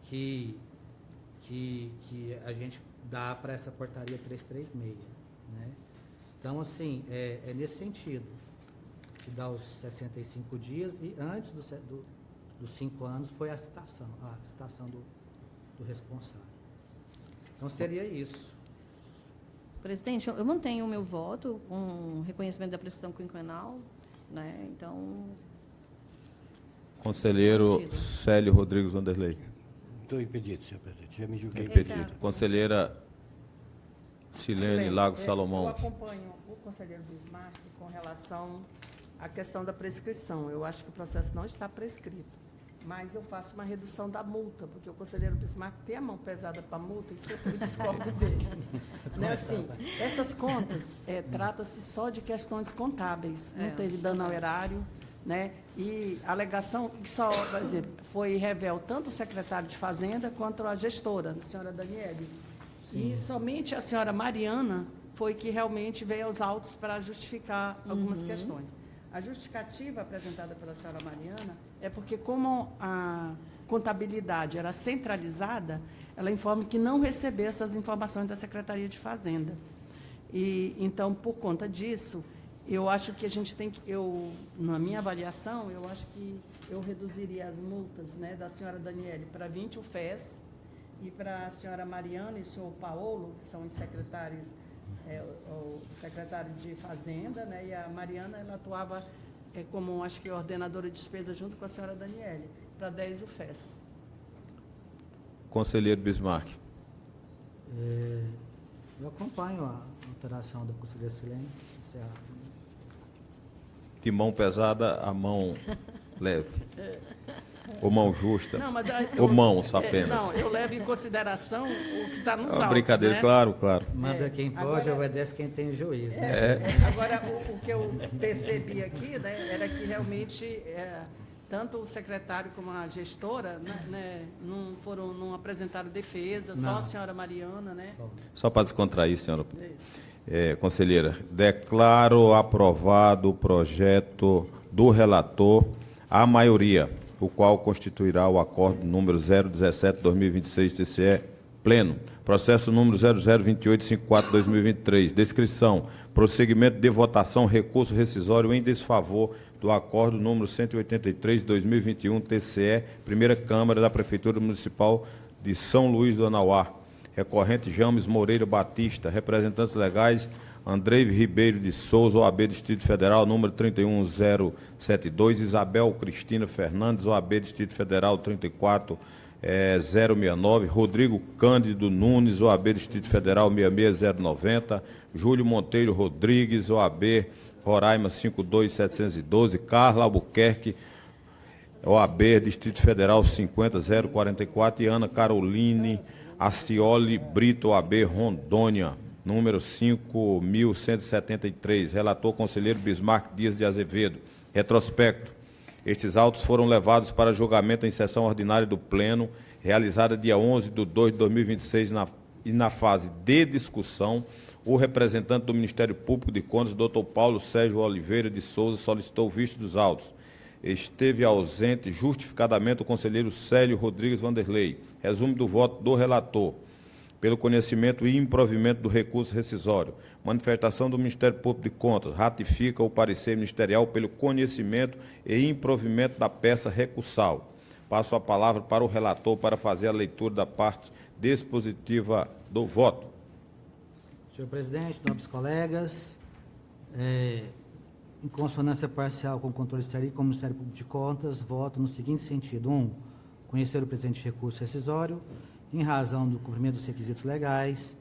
que a gente dá para essa portaria 336. Né? Então, assim, é nesse sentido, que dá os 65 dias e antes dos 5 anos foi a citação do responsável. Então, seria isso. Presidente, eu mantenho o meu voto com reconhecimento da prescrição quinquenal, né? Então, Conselheiro Mantido. Célio Rodrigues Vanderlei. Estou impedido, senhor presidente. Já me julguei Impedido. impedido. Conselheira Silene Lago Eu Salomão. acompanho o conselheiro Bismarck com relação à questão da prescrição. Eu acho que o processo não está prescrito, mas eu faço uma redução da multa, porque o conselheiro Bismarck tem a mão pesada para a multa e sempre eu discordo dele. Né, assim, essas contas, trata-se só de questões contábeis, não teve dano ao erário, né? E a alegação que só, por exemplo, foi revel tanto o secretário de Fazenda quanto a gestora, a senhora Daniele. E somente a senhora Mariana foi que realmente veio aos autos para justificar algumas questões. A justificativa apresentada pela senhora Mariana é porque, como a contabilidade era centralizada, ela informa que não recebeu essas informações da Secretaria de Fazenda. E, então, por conta disso, eu acho que a gente tem que, na minha avaliação, eu acho que eu reduziria as multas, né, da senhora Daniele para 20 UFES e para a senhora Mariana e o senhor Paolo, que são os secretários, o secretário de Fazenda, né, e a Mariana, ela atuava como, acho que, ordenadora de despesa junto com a senhora Daniele, para 10 UFES. Conselheiro Bismarck. Eu acompanho a alteração da conselheira Silene. De mão pesada a mão leve. Ou mão justa. Não, mas Ou mãos apenas. Não, eu levo em consideração o que está nos É uma autos, brincadeira, né? claro, claro. Manda quem pode, agora- obedece quem tem juízo. Agora, o que eu percebi aqui, né, era que realmente tanto o secretário como a gestora, né, não apresentaram defesa, só Não. a senhora Mariana, né? Só para descontrair, senhora. Isso. Conselheira, declaro aprovado o projeto do relator, a maioria, o qual constituirá o acordo número 017/2026 TCE pleno. Processo número 002854/2023. Descrição: prosseguimento de votação, recurso rescisório em desfavor do acordo número 183/2021 TCE, Primeira Câmara da Prefeitura Municipal de São Luís do Anauá. Recorrente James Moreira Batista, representantes legais Andrei Ribeiro de Souza, OAB Distrito Federal, número 31072, Isabel Cristina Fernandes, OAB Distrito Federal, 34069, Rodrigo Cândido Nunes, OAB Distrito Federal, 66090, Júlio Monteiro Rodrigues, OAB Roraima, 52712, Carla Albuquerque, OAB Distrito Federal, 50044, e Ana Caroline Acioli Brito, OAB Rondônia, número 5.173, relator conselheiro Bismarck Dias de Azevedo. Retrospecto: estes autos foram levados para julgamento em sessão ordinária do Pleno, realizada dia 11/2/2026, e na fase de discussão, o representante do Ministério Público de Contas, Dr. Paulo Sérgio Oliveira de Souza, solicitou o visto dos autos. Esteve ausente justificadamente o conselheiro Célio Rodrigues Vanderlei. Resumo do voto do relator: pelo conhecimento e improvimento do recurso rescisório. Manifestação do Ministério Público de Contas ratifica o parecer ministerial pelo conhecimento e improvimento da peça recursal. Passo a palavra para o relator para fazer a leitura da parte dispositiva do voto. Senhor presidente, nobres colegas, em consonância parcial com o controle externo e com o Ministério Público de Contas, voto no seguinte sentido: 1. Conhecer o presente recurso rescisório em razão do cumprimento dos requisitos legais.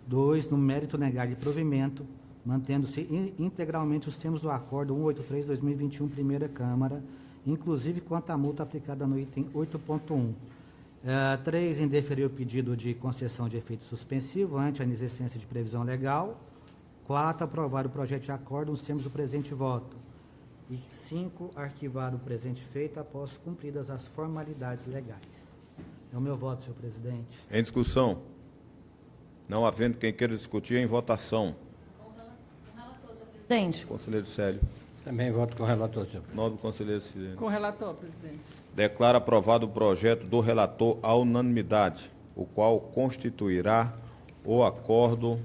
2. No mérito negar de provimento, mantendo-se integralmente os termos do acordo 183/2021, Primeira Câmara, inclusive quanto à multa aplicada no item 8.1. 3. Indeferir o pedido de concessão de efeito suspensivo ante a inexistência de previsão legal. 4. Aprovar o projeto de acordo nos termos do presente voto. E 5. Arquivar o presente feito após cumpridas as formalidades legais. É o meu voto, senhor presidente. Em discussão? Não havendo quem queira discutir, em votação. Presidente, Conselheiro Célio. Também voto com o relator, senhor presidente. Nobre conselheiro Silene. Com o relator, presidente. Declara aprovado o projeto do relator à unanimidade, o qual constituirá o acordo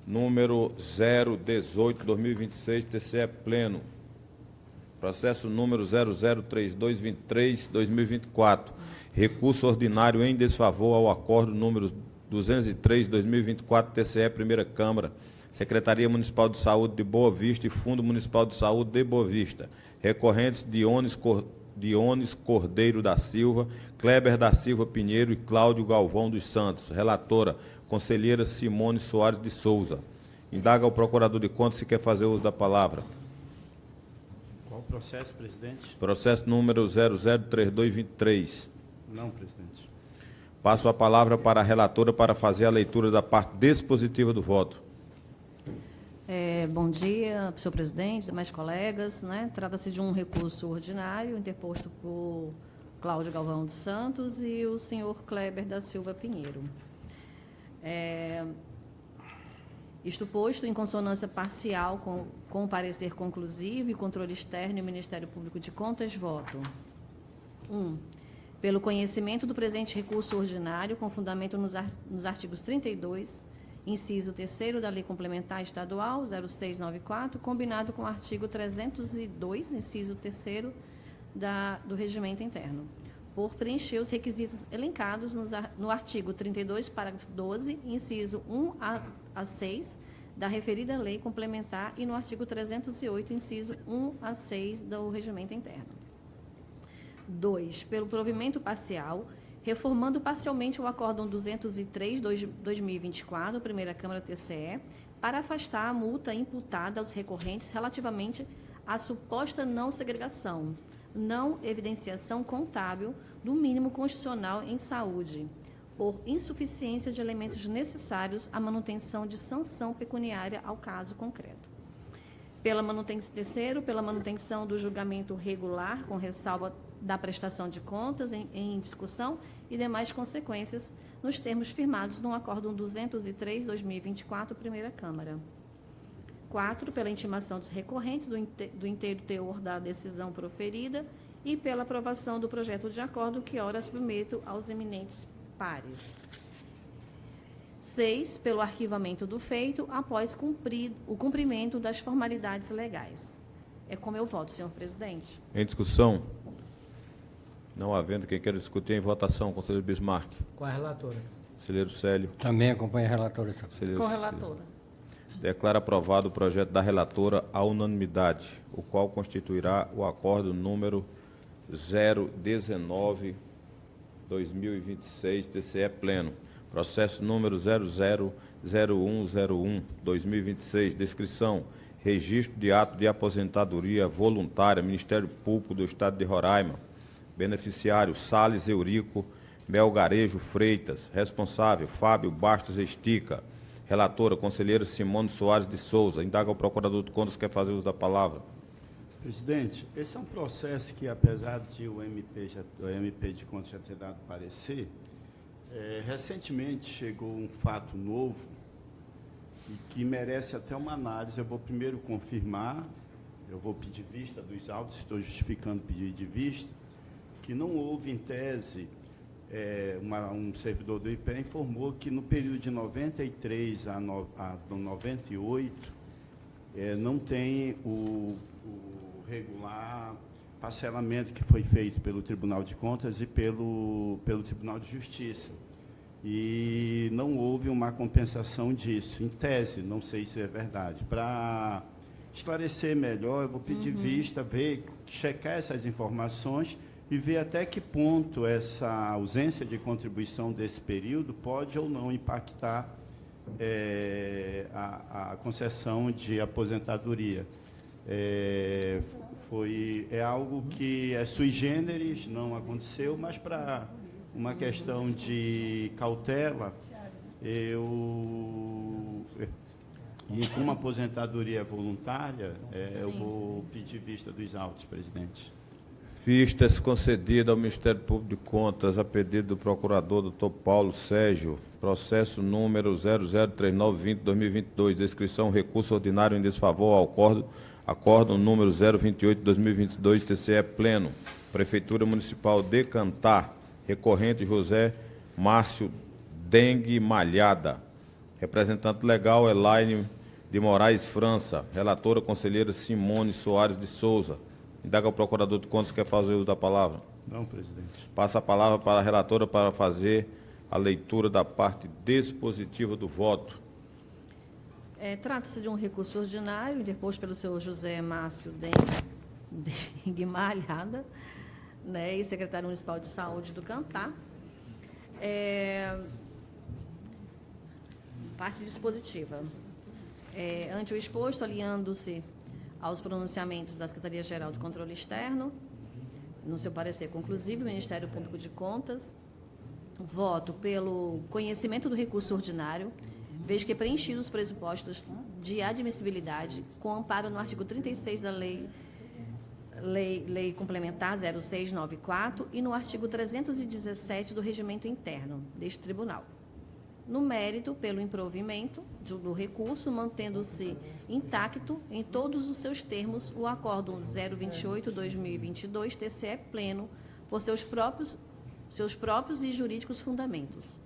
número 018/2026, TCE pleno. Processo número 003223/2024. Recurso ordinário em desfavor ao acordo número 203/2024, TCE, Primeira Câmara, Secretaria Municipal de Saúde de Boa Vista e Fundo Municipal de Saúde de Boa Vista. Recorrentes Dionis Cordeiro da Silva, Kleber da Silva Pinheiro e Cláudio Galvão dos Santos. Relatora, conselheira Simone Soares de Souza. Indaga o procurador de contas se quer fazer uso da palavra. Qual o processo, presidente? Processo número 003223. Não, presidente. Passo a palavra para a relatora para fazer a leitura da parte dispositiva do voto. Bom dia, senhor presidente, demais colegas. Trata-se de um recurso ordinário interposto por Cláudio Galvão dos Santos e o senhor Kleber da Silva Pinheiro. Isto posto em consonância parcial com o parecer conclusivo e controle externo e Ministério Público de Contas, voto. 1. Pelo conhecimento do presente recurso ordinário, com fundamento nos artigos 32, inciso 3º da Lei Complementar Estadual 0694, combinado com o artigo 302, inciso 3º do Regimento Interno, por preencher os requisitos elencados no artigo 32, parágrafo 12, inciso 1 a 6, da referida Lei Complementar e no artigo 308, inciso 1 a 6 do Regimento Interno. 2. Pelo provimento parcial, reformando parcialmente o Acórdão 203/2024, Primeira Câmara TCE, para afastar a multa imputada aos recorrentes relativamente à suposta não segregação, não evidenciação contábil do mínimo constitucional em saúde, por insuficiência de elementos necessários à manutenção de sanção pecuniária ao caso concreto. Terceiro, pela manutenção do julgamento regular, com ressalva da prestação de contas em discussão e demais consequências, nos termos firmados no Acórdão 203/2024, Primeira Câmara. 4, pela intimação dos recorrentes do inteiro teor da decisão proferida e pela aprovação do projeto de acordo que ora submeto aos eminentes pares. 6, pelo arquivamento do feito após o cumprimento das formalidades legais. É como eu voto, senhor presidente. Em discussão? Não havendo quem queira discutir, em votação, conselheiro Bismarck. Com a relatora. Conselheiro Célio. Também acompanha a relatora. Conselheiro Com relatora. Declara aprovado o projeto da relatora à unanimidade, o qual constituirá o acordo número 019/2026, TCE Pleno. Processo número 000101/2026, descrição, registro de ato de aposentadoria voluntária, Ministério Público do Estado de Roraima. Beneficiário, Sales Eurico Melgarejo Freitas. Responsável, Fábio Bastos Estica. Relatora, conselheira Simone Soares de Souza. Indaga o procurador de contas, quer fazer uso da palavra. Presidente, esse é um processo que, apesar de o MP de contas já ter dado parecer, recentemente chegou um fato novo e que merece até uma análise. Eu vou primeiro confirmar, eu vou pedir vista dos autos, estou justificando o pedido de vista, que não houve, em tese, um servidor do IPE informou que no período de 93 a 98 não tem o regular parcelamento que foi feito pelo Tribunal de Contas e pelo Tribunal de Justiça. E não houve uma compensação disso. Em tese, não sei se é verdade. Para esclarecer melhor, eu vou pedir vista, checar essas informações e ver até que ponto essa ausência de contribuição desse período pode ou não impactar a concessão de aposentadoria. É algo que é sui generis, não aconteceu, mas para uma questão de cautela, e como a aposentadoria é voluntária, eu vou pedir vista dos autos, presidente. Vistas concedida ao Ministério Público de Contas, a pedido do procurador Dr. Paulo Sérgio, processo número 003920/2022, descrição, recurso ordinário em desfavor ao acórdão número 028/2022, TCE Pleno, Prefeitura Municipal de Cantar, recorrente José Márcio Dengue Malhada, representante legal Elaine de Moraes França, relatora conselheira Simone Soares de Souza. Indaga o procurador de contas, quer fazer uso da palavra. Não, presidente. Passa a palavra para a relatora para fazer a leitura da parte dispositiva do voto. Trata-se de um recurso ordinário interposto pelo senhor José Márcio Guimarães, né, e secretário municipal de saúde do Cantá. Parte dispositiva. Ante o exposto, alinhando-se aos pronunciamentos da Secretaria-Geral de Controle Externo, no seu parecer conclusivo, o Ministério Público de Contas, voto pelo conhecimento do recurso ordinário, vejo que preenchidos os pressupostos de admissibilidade, com amparo no artigo 36 da Lei Complementar 0694 e no artigo 317 do Regimento Interno deste Tribunal. No mérito, pelo improvimento do recurso, mantendo-se intacto em todos os seus termos o Acórdão 028/2022 TCE pleno por seus próprios e jurídicos fundamentos.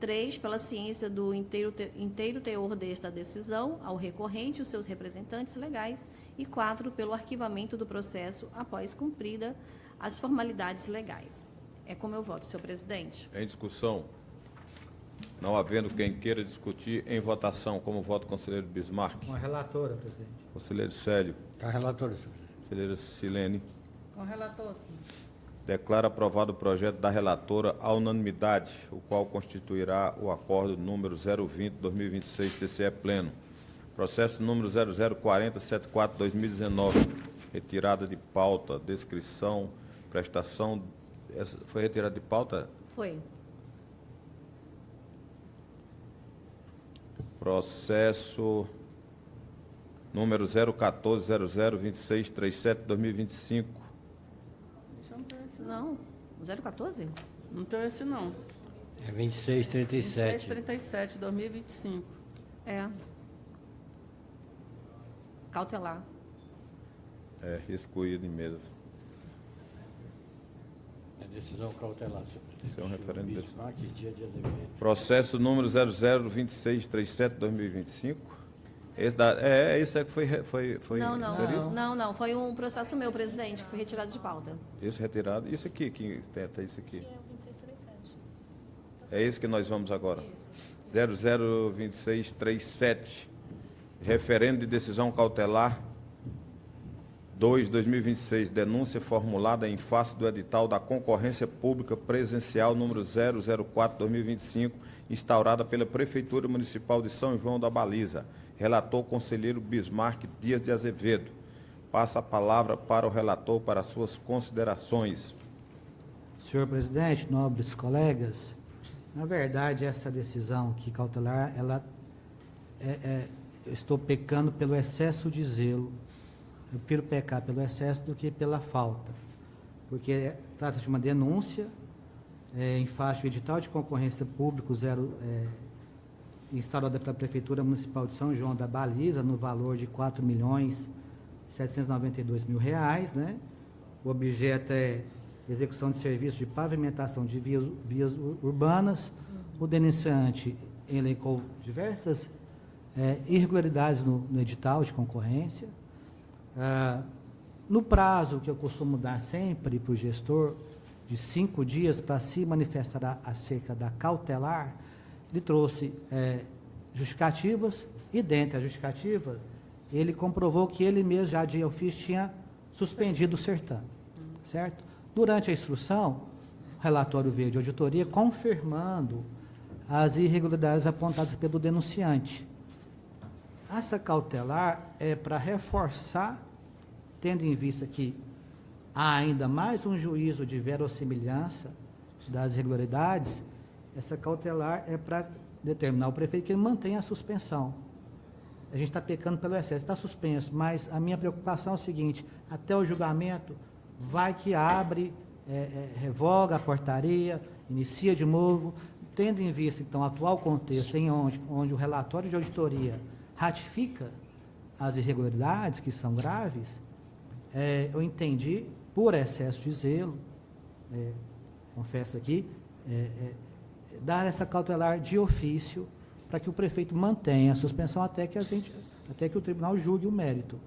3, pela ciência do inteiro teor desta decisão, ao recorrente e os seus representantes legais. E 4, pelo arquivamento do processo após cumprida as formalidades legais. É como eu voto, senhor presidente. Em discussão. Não havendo quem queira discutir, em votação, como voto o conselheiro Bismarck. Com a relatora, presidente. Conselheiro Célio. Com a relatora, senhor presidente. Conselheira Silene. Com o relator, senhor. Declara aprovado o projeto da relatora à unanimidade, o qual constituirá o acordo número 020/2026 TCE pleno. Processo número 004074/2019. Retirada de pauta, descrição, prestação. Foi retirada de pauta? Foi. Processo número 014002637/2025. Não, 014? Não tem esse, não. É 2637. 2637, 2025. Cautelar. Excluído em mesa. É decisão cautelar, senhor presidente. Isso é um referendo de decisão. Bismarck, dia de Azevedo. Processo número 002637/2025. Esse é que foi inserido? Não. Foi um processo meu, presidente, que foi retirado de pauta. Esse retirado. Isso aqui, que tenta isso aqui. Que é o 2637. É esse que nós vamos agora. 002637. Referendo de decisão cautelar 2/2026. Denúncia formulada em face do edital da concorrência pública presencial número 004/2025, instaurada pela Prefeitura Municipal de São João da Baliza. Relator conselheiro Bismarck Dias de Azevedo. Passa a palavra para o relator para suas considerações. Senhor presidente, nobres colegas, na verdade, essa decisão aqui cautelar, eu estou pecando pelo excesso de zelo. Eu prefiro pecar pelo excesso do que pela falta, porque trata-se de uma denúncia em face do edital de concorrência público instaurada pela Prefeitura Municipal de São João da Baliza, no valor de R$ 4.792.000, né? O objeto é execução de serviços de pavimentação de vias urbanas. O denunciante elencou diversas irregularidades no edital de concorrência. No prazo que eu costumo dar sempre para o gestor, de 5 dias para se manifestar acerca da cautelar, ele trouxe justificativas, e dentre as justificativas, ele comprovou que ele mesmo, já de ofício, tinha suspendido o certame, certo? Durante a instrução, o relatório veio de auditoria confirmando as irregularidades apontadas pelo denunciante. Essa cautelar é para reforçar, tendo em vista que há ainda mais um juízo de verossimilhança das irregularidades. Essa cautelar é para determinar o prefeito que ele mantenha a suspensão. A gente está pecando pelo excesso, está suspenso, mas a minha preocupação é o seguinte: até o julgamento, vai que abre, revoga a portaria, inicia de novo, tendo em vista, então, o atual contexto, onde o relatório de auditoria ratifica as irregularidades, que são graves, eu entendi, por excesso de zelo, confesso aqui, dar essa cautelar de ofício para que o prefeito mantenha a suspensão até que o tribunal julgue o mérito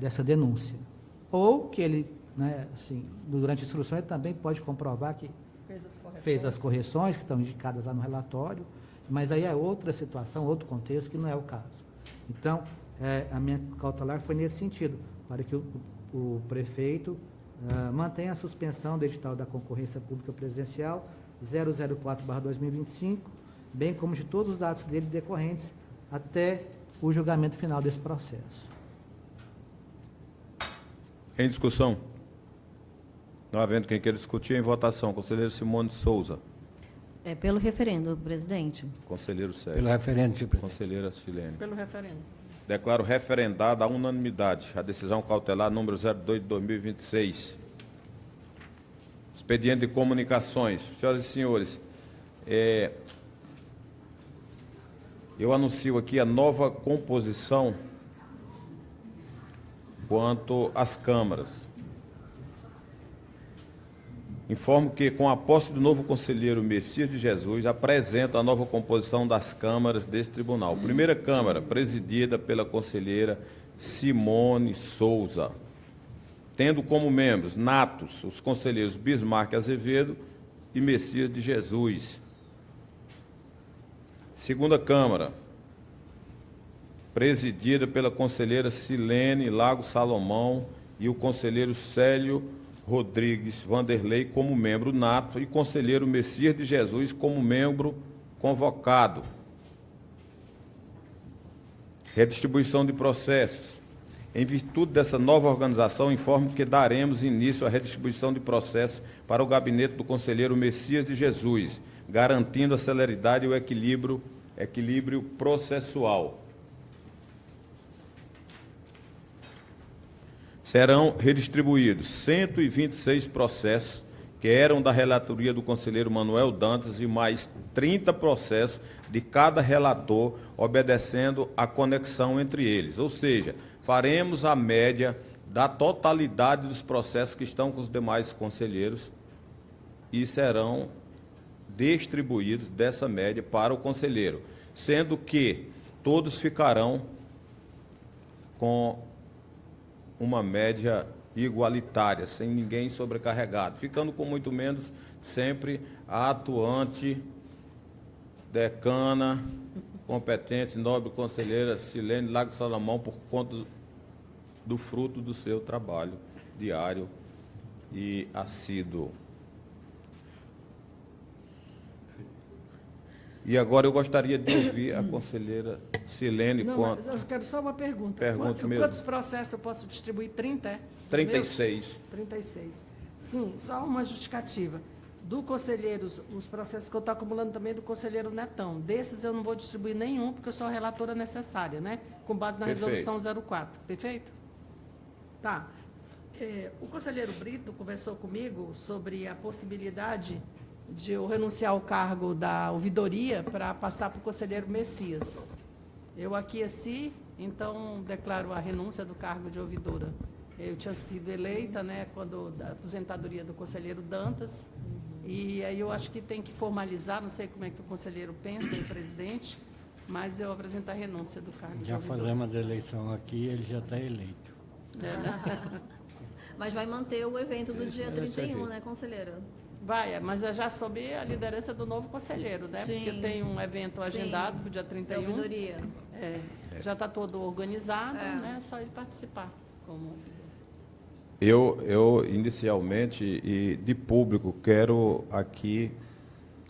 dessa denúncia. Ou que ele, né, assim, durante a instrução, ele também pode comprovar que fez as correções que estão indicadas lá no relatório, mas aí é outra situação, outro contexto que não é o caso. Então, a minha cautelar foi nesse sentido, para que o prefeito mantenha a suspensão do edital da concorrência pública presidencial 004/2025, bem como de todos os dados dele decorrentes até o julgamento final desse processo. Em discussão? Não havendo quem queira discutir, em votação. Conselheiro Simone Souza. É pelo referendo, presidente. Conselheiro Pelo Sérgio. referendo, senhor presidente. Conselheira Silene. Pelo referendo. Declaro referendada a unanimidade a decisão cautelar número 02 de 2026. Expediente de comunicações. Senhoras e senhores, eu anuncio aqui a nova composição quanto às câmaras. Informo que, com a posse do novo conselheiro Messias de Jesus, apresento a nova composição das câmaras deste tribunal. Primeira Câmara, presidida pela conselheira Simone Souza, tendo como membros natos os conselheiros Bismarck Azevedo e Messias de Jesus. Segunda Câmara, presidida pela conselheira Silene Lago Salomão e o conselheiro Célio Rodrigues Vanderlei como membro nato e conselheiro Messias de Jesus como membro convocado. Redistribuição de processos. Em virtude dessa nova organização, informo que daremos início à redistribuição de processos para o gabinete do conselheiro Messias de Jesus, garantindo a celeridade e o equilíbrio processual. Serão redistribuídos 126 processos que eram da relatoria do conselheiro Manuel Dantas e mais 30 processos de cada relator, obedecendo à conexão entre eles. Ou seja, faremos a média da totalidade dos processos que estão com os demais conselheiros e serão distribuídos dessa média para o conselheiro, sendo que todos ficarão com uma média igualitária, sem ninguém sobrecarregado, ficando com muito menos sempre a atuante decana, competente, nobre conselheira Silene Lago Salomão, por conta do fruto do seu trabalho diário e assíduo. E agora eu gostaria de ouvir a conselheira Silene. Não, mas eu quero só uma pergunta. Pergunte mesmo. Quantos processos eu posso distribuir? 30, é? 36. 36. Sim, só uma justificativa. Do conselheiro, os processos que eu estou acumulando também do conselheiro Netão. Desses eu não vou distribuir nenhum, porque eu sou a relatora necessária, né? Com base na Perfeito. resolução 04. Perfeito? Tá. O conselheiro Brito conversou comigo sobre a possibilidade de eu renunciar ao cargo da ouvidoria para passar para o conselheiro Messias. Eu aqueci, então declaro a renúncia do cargo de ouvidora. Eu tinha sido eleita, né, quando da aposentadoria do conselheiro Dantas, e aí eu acho que tem que formalizar, não sei como é que o conselheiro pensa, aí, presidente, mas eu apresento a renúncia do cargo de Já ouvidora. fazemos a eleição aqui, ele já está eleito. Mas vai manter o evento do dia 31, né, conselheira? Vai, mas eu já soube a liderança do novo conselheiro, né? Sim. Porque tem um evento agendado para o dia Da 31. ouvidoria. Já está todo organizado, né? É só ele participar. Eu inicialmente, e de público, quero aqui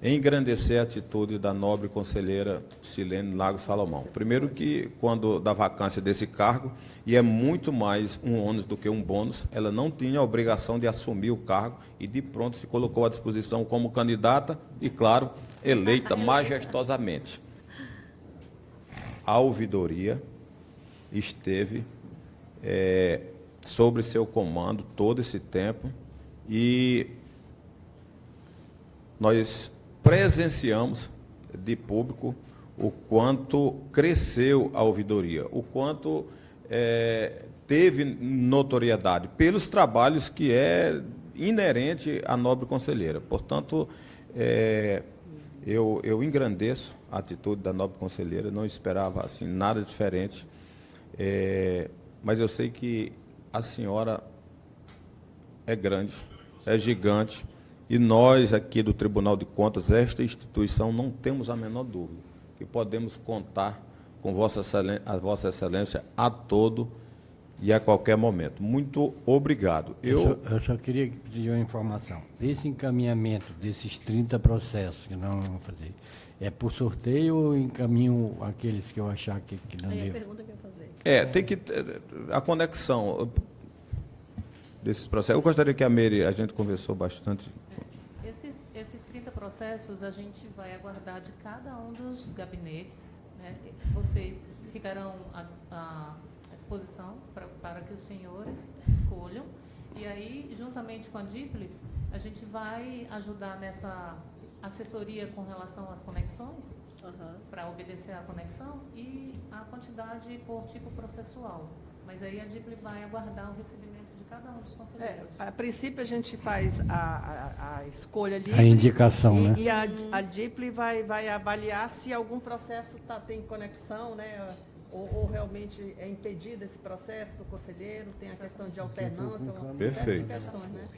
engrandecer a atitude da nobre conselheira Silene Lago Salomão. Primeiro que, quando da vacância desse cargo, e é muito mais um ônus do que um bônus, ela não tinha a obrigação de assumir o cargo e de pronto se colocou à disposição como candidata e, claro, eleita majestosamente. A ouvidoria esteve sobre seu comando todo esse tempo e nós presenciamos de público o quanto cresceu a ouvidoria, o quanto teve notoriedade pelos trabalhos que é inerente à nobre conselheira. Portanto, eu engrandeço a atitude da nobre conselheira, não esperava assim nada diferente, mas eu sei que a senhora é grande, é gigante, E nós, aqui do Tribunal de Contas, esta instituição, não temos a menor dúvida que podemos contar com a Vossa Excelência a todo e a qualquer momento. Muito obrigado. Eu só queria pedir uma informação. Esse encaminhamento desses 30 processos que nós vamos fazer, é por sorteio ou encaminho aqueles que eu achar que não Aí a devo? pergunta que eu ia fazer. tem que ter a conexão desses processos. Eu gostaria que a gente conversou bastante. Esses 30 processos a gente vai aguardar de cada um dos gabinetes, né? Vocês ficarão à disposição para que os senhores escolham. E aí, juntamente com a DIPLE, a gente vai ajudar nessa assessoria com relação às conexões, para obedecer à conexão, e a quantidade por tipo processual. Mas aí a DIPLE vai aguardar o recebimento de cada um dos conselheiros. A princípio, a gente faz a escolha livre. A indicação, né? E a DIPLE vai avaliar se algum processo tem conexão, né? Ou realmente é impedido esse processo do conselheiro, tem a questão de alternância, uma série de Perfeito. questões, né?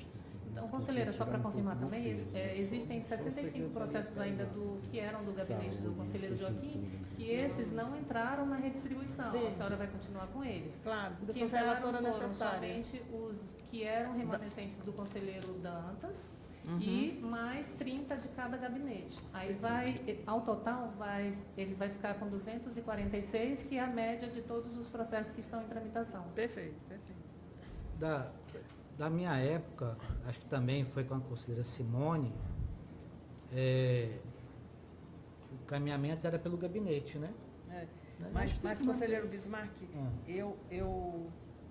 Então, conselheira, só para confirmar também, existem 65 processos ainda que eram do gabinete do conselheiro Joaquim, que esses não entraram na redistribuição. Sim. A senhora vai continuar com eles. Claro, porque O que sou entraram relatora foram necessária. somente os que eram remanescentes do conselheiro Dantas e mais 30 de cada gabinete. Aí ao total, ele vai ficar com 246, que é a média de todos os processos que estão em tramitação. Perfeito, perfeito. Da minha época, acho que também foi com a conselheira Simone, o caminhamento era pelo gabinete, né? Mas conselheiro Bismarck, Ah. eu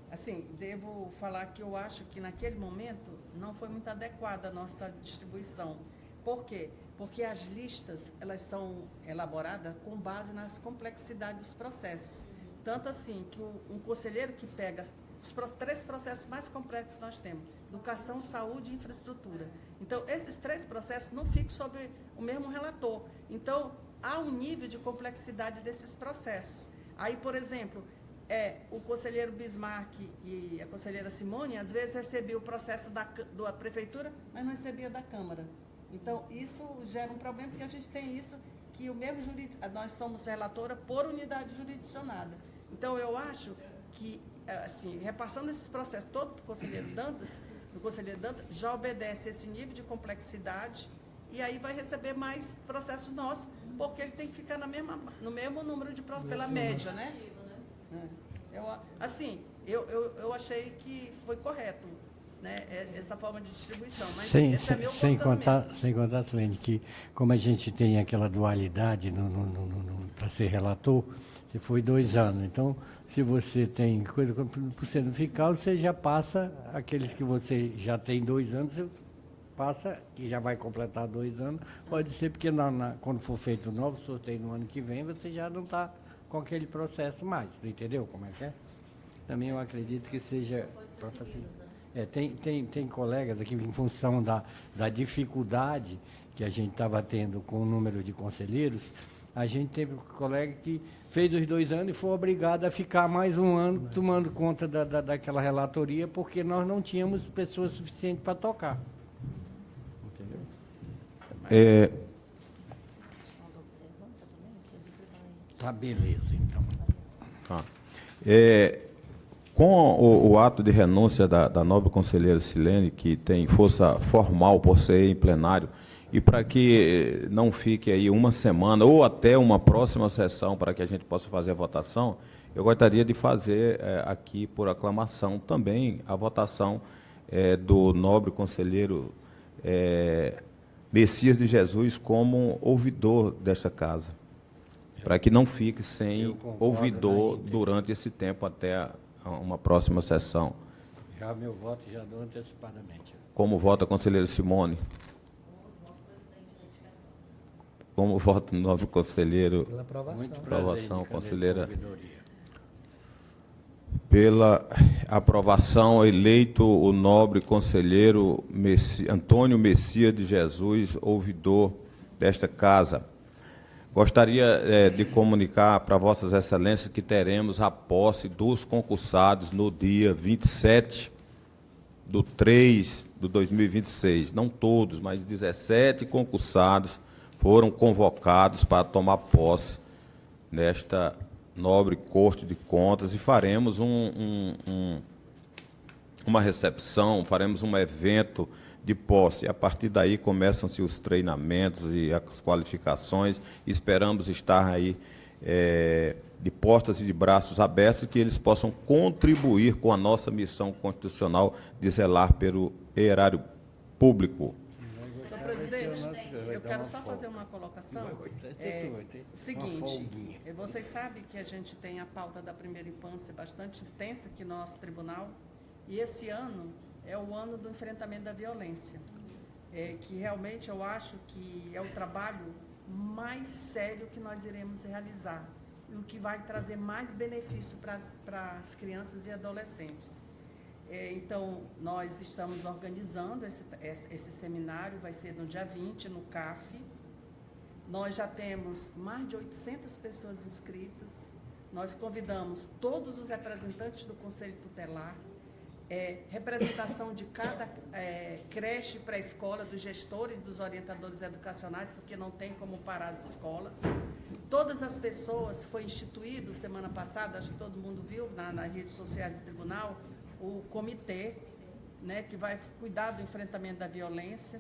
assim, devo falar que eu acho que naquele momento não foi muito adequada a nossa distribuição. Por quê? Porque as listas, elas são elaboradas com base nas complexidades dos processos. Tanto assim que um conselheiro que pega os 3 processos mais complexos que nós temos: educação, saúde e infraestrutura. Então, esses 3 processos não ficam sob o mesmo relator. Então, há um nível de complexidade desses processos. Aí, por exemplo, o conselheiro Bismarck e a conselheira Simone, às vezes, recebiam o processo da prefeitura, mas não recebia da Câmara. Então, isso gera um problema, porque a gente tem isso, que o mesmo nós somos relatora por unidade jurisdicionada. Então, eu acho que, assim, repassando esses processos todo para o conselheiro Dantas, já obedece esse nível de complexidade, e aí vai receber mais processos nossos, porque ele tem que ficar no mesmo número de processos, pela média, né? Eu achei que foi correto, né, essa forma de distribuição, mas esse é meu posicionamento. Sem contar, Silene, que como a gente tem aquela dualidade para ser relator, se foi 2 anos. Então, se você tem coisa, por você não ficar, você já passa aqueles que você já tem 2 anos, você passa e já vai completar 2 anos. Pode ser porque quando for feito o novo sorteio no ano que vem, você já não está com aquele processo mais. Entendeu como é que é? Também eu acredito que seja... Tem colegas aqui, em função da dificuldade que a gente estava tendo com o número de conselheiros, a gente teve um colega que fez os 2 anos e foi obrigado a ficar mais 1 ano tomando conta daquela relatoria, porque nós não tínhamos pessoas suficientes para tocar. Entendeu? Tá, beleza, então. Com o ato de renúncia da nobre conselheira Silene, que tem força formal por ser em plenário, e para que não fique aí uma semana ou até uma próxima sessão para que a gente possa fazer a votação, eu gostaria de fazer aqui por aclamação também a votação do nobre conselheiro Messias de Jesus como ouvidor desta casa, para que não fique sem ouvidor durante esse tempo até uma próxima sessão. Já meu voto já dou antecipadamente. Como vota a conselheira Simone? Como vota o novo conselheiro? Pela aprovação. Muito prazer, Aprovação, indicando conselheira. ouvidoria. Pela aprovação, eleito o nobre conselheiro Antônio Messias de Jesus, ouvidor desta casa. Gostaria de comunicar para Vossas Excelências que teremos a posse dos concursados no dia 27/3 do 2026. Não todos, mas 17 concursados foram convocados para tomar posse nesta nobre Corte de Contas e faremos uma recepção, faremos um evento de posse. A partir daí começam-se os treinamentos e as qualificações. Esperamos estar aí de portas e de braços abertos, que eles possam contribuir com a nossa missão constitucional de zelar pelo erário público. Senhor presidente, eu quero só fazer uma colocação. O seguinte, vocês sabem que a gente tem a pauta da primeira infância bastante intensa aqui no nosso tribunal, e esse ano é o ano do enfrentamento da violência, que realmente eu acho que é o trabalho mais sério que nós iremos realizar e o que vai trazer mais benefício para as crianças e adolescentes. Então, nós estamos organizando esse seminário, vai ser no dia 20, no CAF. Nós já temos mais de 800 pessoas inscritas. Nós convidamos todos os representantes do Conselho Tutelar, representação de cada creche pré-escola, dos gestores, dos orientadores educacionais, porque não tem como parar as escolas. Todas as pessoas, foi instituído semana passada, acho que todo mundo viu nas redes sociais do tribunal, o comitê, né, que vai cuidar do enfrentamento da violência.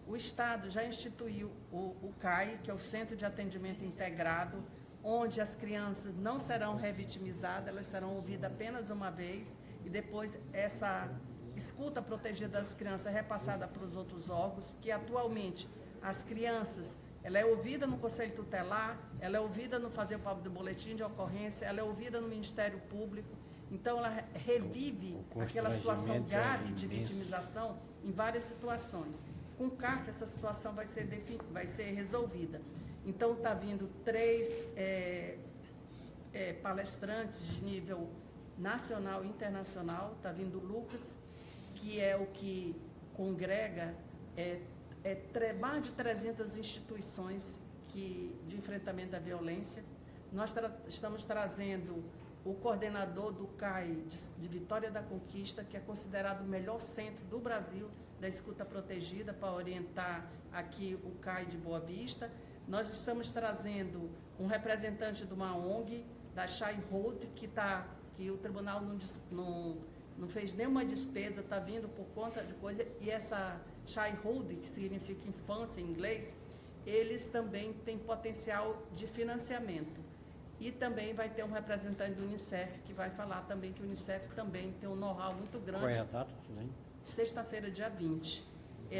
O Estado já instituiu o CAI, que é o Centro de Atendimento Integrado, onde as crianças não serão revitimizadas, elas serão ouvidas apenas uma vez, e depois essa escuta protegida das crianças é repassada para os outros órgãos, porque atualmente as crianças, ela é ouvida no Conselho Tutelar, ela é ouvida no fazer o do boletim de ocorrência, ela é ouvida no Ministério Público, então ela revive aquela situação grave de vitimização em várias situações. Com o CAF, essa situação vai ser resolvida. Então, está vindo 3 palestrantes de nível nacional e internacional. Está vindo o Lucas, que é o que congrega mais de 300 instituições de enfrentamento da violência. Nós estamos trazendo o coordenador do CAI de Vitória da Conquista, que é considerado o melhor centro do Brasil da escuta protegida, para orientar aqui o CAI de Boa Vista. Nós estamos trazendo um representante de uma ONG, da Shai Holt, que o tribunal não fez nenhuma despesa, está vindo por conta de coisa, e essa Shai Holt, que significa infância em inglês, eles também têm potencial de financiamento. E também vai ter um representante do Unicef, que vai falar também que o Unicef também tem um know-how muito grande. Qual é a data? Sexta-feira, dia 20.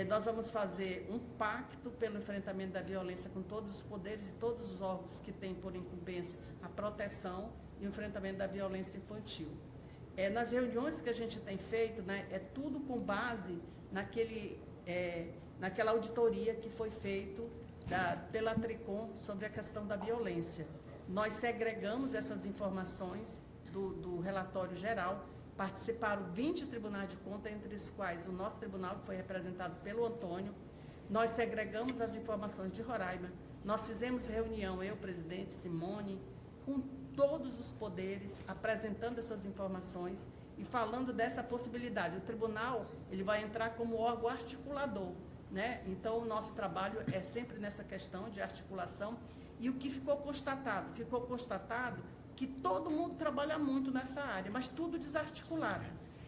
Nós vamos fazer um pacto pelo enfrentamento da violência com todos os poderes e todos os órgãos que têm por incumbência a proteção e o enfrentamento da violência infantil. Nas reuniões que a gente tem feito, né, é tudo com base naquela auditoria que foi feita pela Tricom sobre a questão da violência. Nós segregamos essas informações do relatório geral. Participaram 20 tribunais de contas, entre os quais o nosso tribunal, que foi representado pelo Antônio. Nós segregamos as informações de Roraima. Nós fizemos reunião, eu, presidente, Simone, com todos os poderes, apresentando essas informações e falando dessa possibilidade. O tribunal, ele vai entrar como órgão articulador, né? Então, o nosso trabalho é sempre nessa questão de articulação. E o que ficou constatado? Ficou constatado que todo mundo trabalha muito nessa área, mas tudo desarticulado.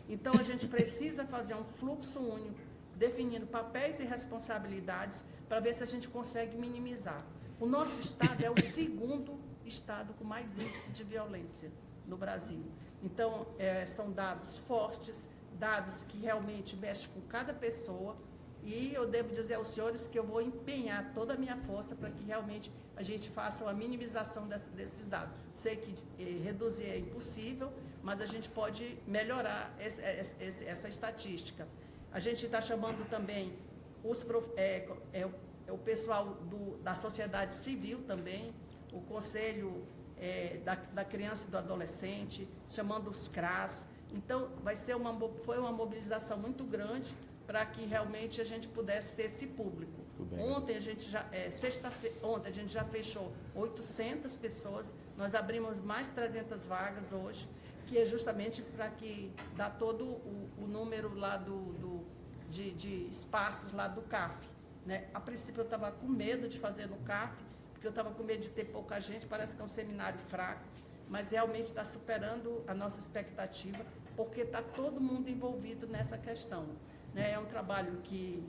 Então, a gente precisa fazer um fluxo único, definindo papéis e responsabilidades, para ver se a gente consegue minimizar. O nosso estado é o segundo estado com mais índice de violência no Brasil. Então, são dados fortes, dados que realmente mexem com cada pessoa, e eu devo dizer aos senhores que eu vou empenhar toda a minha força para que realmente a gente faça uma minimização desses dados. Sei que reduzir é impossível, mas a gente pode melhorar essa estatística. A gente está chamando também o pessoal da sociedade civil também, o Conselho da Criança e do Adolescente, chamando os CRAS. Então, foi uma mobilização muito grande para que realmente a gente pudesse ter esse público. Ontem a gente já fechou 800 pessoas, nós abrimos mais 300 vagas hoje, que é justamente para que dá todo o número lá de espaços lá do CAF. Né? A princípio eu estava com medo de fazer no CAF, porque eu estava com medo de ter pouca gente, parece que é um seminário fraco, mas realmente está superando a nossa expectativa, porque está todo mundo envolvido nessa questão. Né? É um trabalho que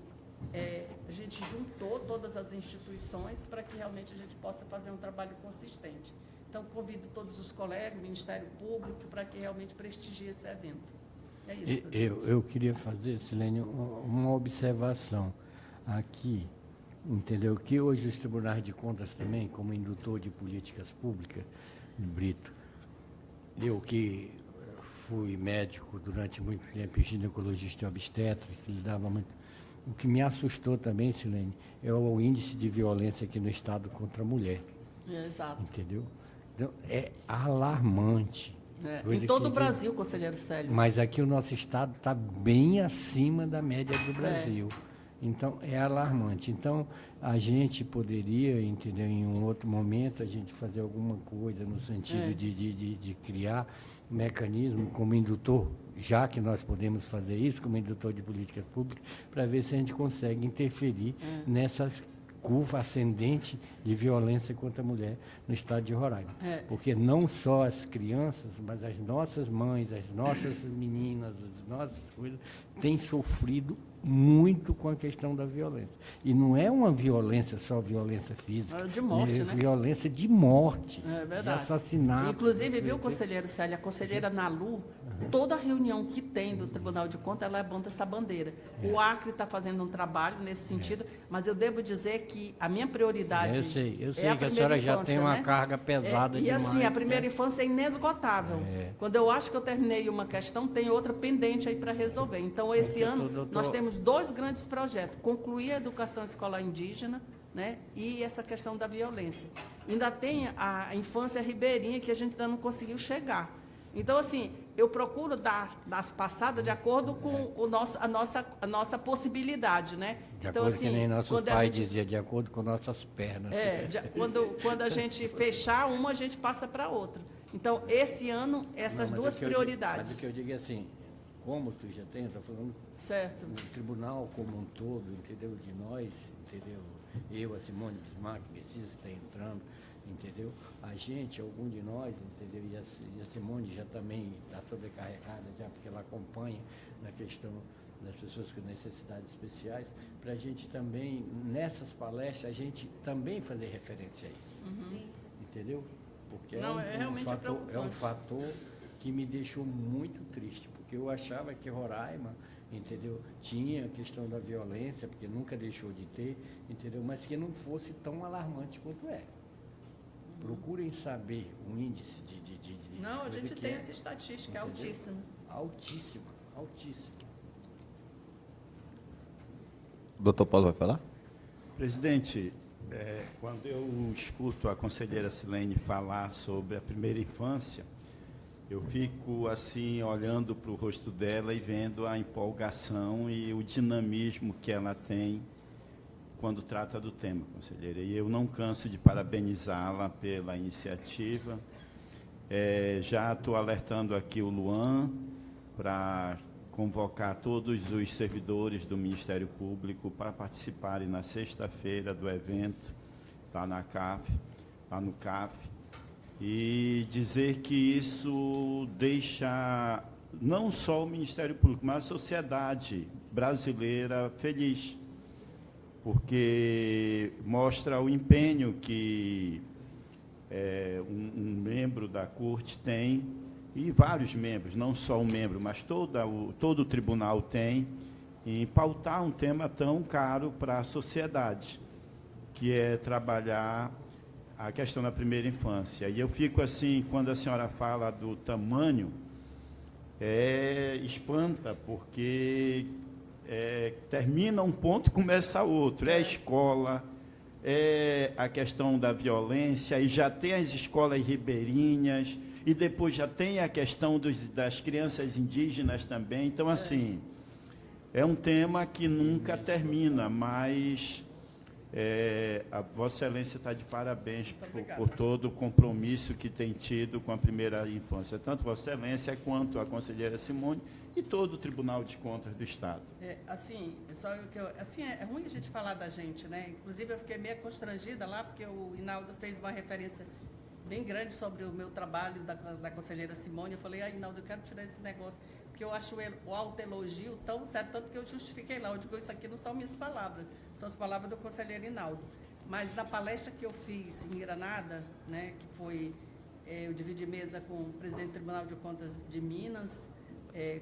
a gente juntou todas as instituições para que realmente a gente possa fazer um trabalho consistente. Então, convido todos os colegas, o Ministério Público, para que realmente prestigie esse evento. É isso, presidente. Eu queria fazer, Silene, uma observação aqui, entendeu? Que hoje os tribunais de contas também, como indutor de políticas públicas, Brito, eu que fui médico durante muito tempo, ginecologista e obstetra, que lidava muito. O que me assustou também, Silene, é o índice de violência aqui no Estado contra a mulher. Exato. Entendeu? Então, é alarmante. Em todo o Brasil, conselheiro Célio. Mas aqui o nosso Estado está bem acima da média do Brasil. Então, é alarmante. Então, a gente poderia, entendeu, em um outro momento, a gente fazer alguma coisa no sentido de criar um mecanismo como indutor, já que nós podemos fazer isso, como indutor de políticas públicas, para ver se a gente consegue interferir nessa curva ascendente de violência contra a mulher no estado de Roraima. Porque não só as crianças, mas as nossas mães, as nossas meninas, as nossas coisas, têm sofrido muito com a questão da violência. E não é uma violência só violência física. De morte, né? Violência de morte, É verdade. de assassinato. Inclusive, viu, conselheiro Célio, a conselheira Nalu, toda reunião que tem do Tribunal de Contas, ela levanta essa bandeira. O Acre está fazendo um trabalho nesse sentido, mas eu devo dizer que a minha prioridade Eu sei é a que a primeira senhora já infância, tem uma né? carga pesada E demais. assim, a primeira infância é inesgotável. Quando eu acho que eu terminei uma questão, tem outra pendente aí para resolver. Então, esse ano, nós temos 2 grandes projetos. Concluir a educação escolar indígena, né, e essa questão da violência. Ainda tem a infância ribeirinha, que a gente ainda não conseguiu chegar. Então, assim, eu procuro dar as passadas de acordo com a nossa possibilidade, né? De então, acordo assim, que nem nosso quando a pai gente dizia, de acordo com nossas pernas. quando a gente fechar uma, a gente passa para outra. Então, esse ano, essas Não, mas 2 o que eu prioridades. Mas o que eu digo é assim, como tu já tem, estou falando Certo. o tribunal como um todo, entendeu? De nós, entendeu? Eu, a Simone Bismarck, Messias está entrando, entendeu? A gente, algum de nós, entendeu? E a Simone já também está sobrecarregada, já porque ela acompanha na questão das pessoas com necessidades especiais, para a gente também, nessas palestras, a gente também fazer referência a isso. Entendeu? Porque realmente é um fator que me deixou muito triste, porque eu achava que Roraima, entendeu, tinha a questão da violência, porque nunca deixou de ter, entendeu, mas que não fosse tão alarmante quanto é. Procurem saber o índice de Não, a gente que tem é, essa estatística, é entendeu? altíssima. Altíssimo, altíssimo. Doutor Paulo vai falar? Presidente, quando eu escuto a conselheira Silene falar sobre a primeira infância, eu fico assim olhando para o rosto dela e vendo a empolgação e o dinamismo que ela tem quando trata do tema, conselheira. E eu não canso de parabenizá-la pela iniciativa. Já estou alertando aqui o Luan para convocar todos os servidores do Ministério Público para participarem na sexta-feira do evento, lá no CAF, e dizer que isso deixa não só o Ministério Público, mas a sociedade brasileira feliz, porque mostra o empenho que um membro da Corte tem, e vários membros, não só um membro, mas todo o tribunal tem, em pautar um tema tão caro para a sociedade, que é trabalhar a questão da primeira infância. E eu fico assim, quando a senhora fala do tamanho, espanta, porque termina um ponto e começa outro. É a escola, é a questão da violência, e já tem as escolas ribeirinhas, e depois já tem a questão das crianças indígenas também. Então, assim, é um tema que nunca termina, mas A Vossa Excelência está de parabéns por todo o compromisso que tem tido com a primeira infância, tanto Vossa Excelência quanto a conselheira Simone e todo o Tribunal de Contas do Estado. É ruim a gente falar da gente, né? Inclusive, eu fiquei meio constrangida lá, porque o Hinaldo fez uma referência bem grande sobre o meu trabalho da conselheira Simone. Eu falei, Hinaldo, eu quero tirar esse negócio, porque eu acho o autoelogio tão certo, tanto que eu justifiquei lá. Eu digo, isso aqui não são minhas palavras, são as palavras do conselheiro Hinaldo. Mas na palestra que eu fiz em Granada, né, que foi, eu dividi mesa com o presidente do Tribunal de Contas de Minas,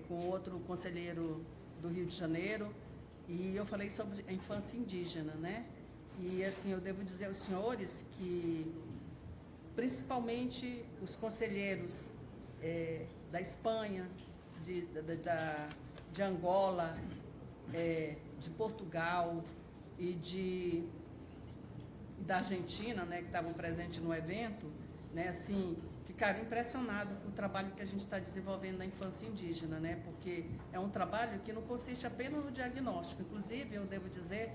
com outro conselheiro do Rio de Janeiro, e eu falei sobre a infância indígena, né? E assim, eu devo dizer aos senhores que, principalmente os conselheiros da Espanha, de Angola, de Portugal e da Argentina, né, que estavam presentes no evento, né, assim, ficaram impressionados com o trabalho que a gente está desenvolvendo na infância indígena, né, porque é um trabalho que não consiste apenas no diagnóstico. Inclusive, eu devo dizer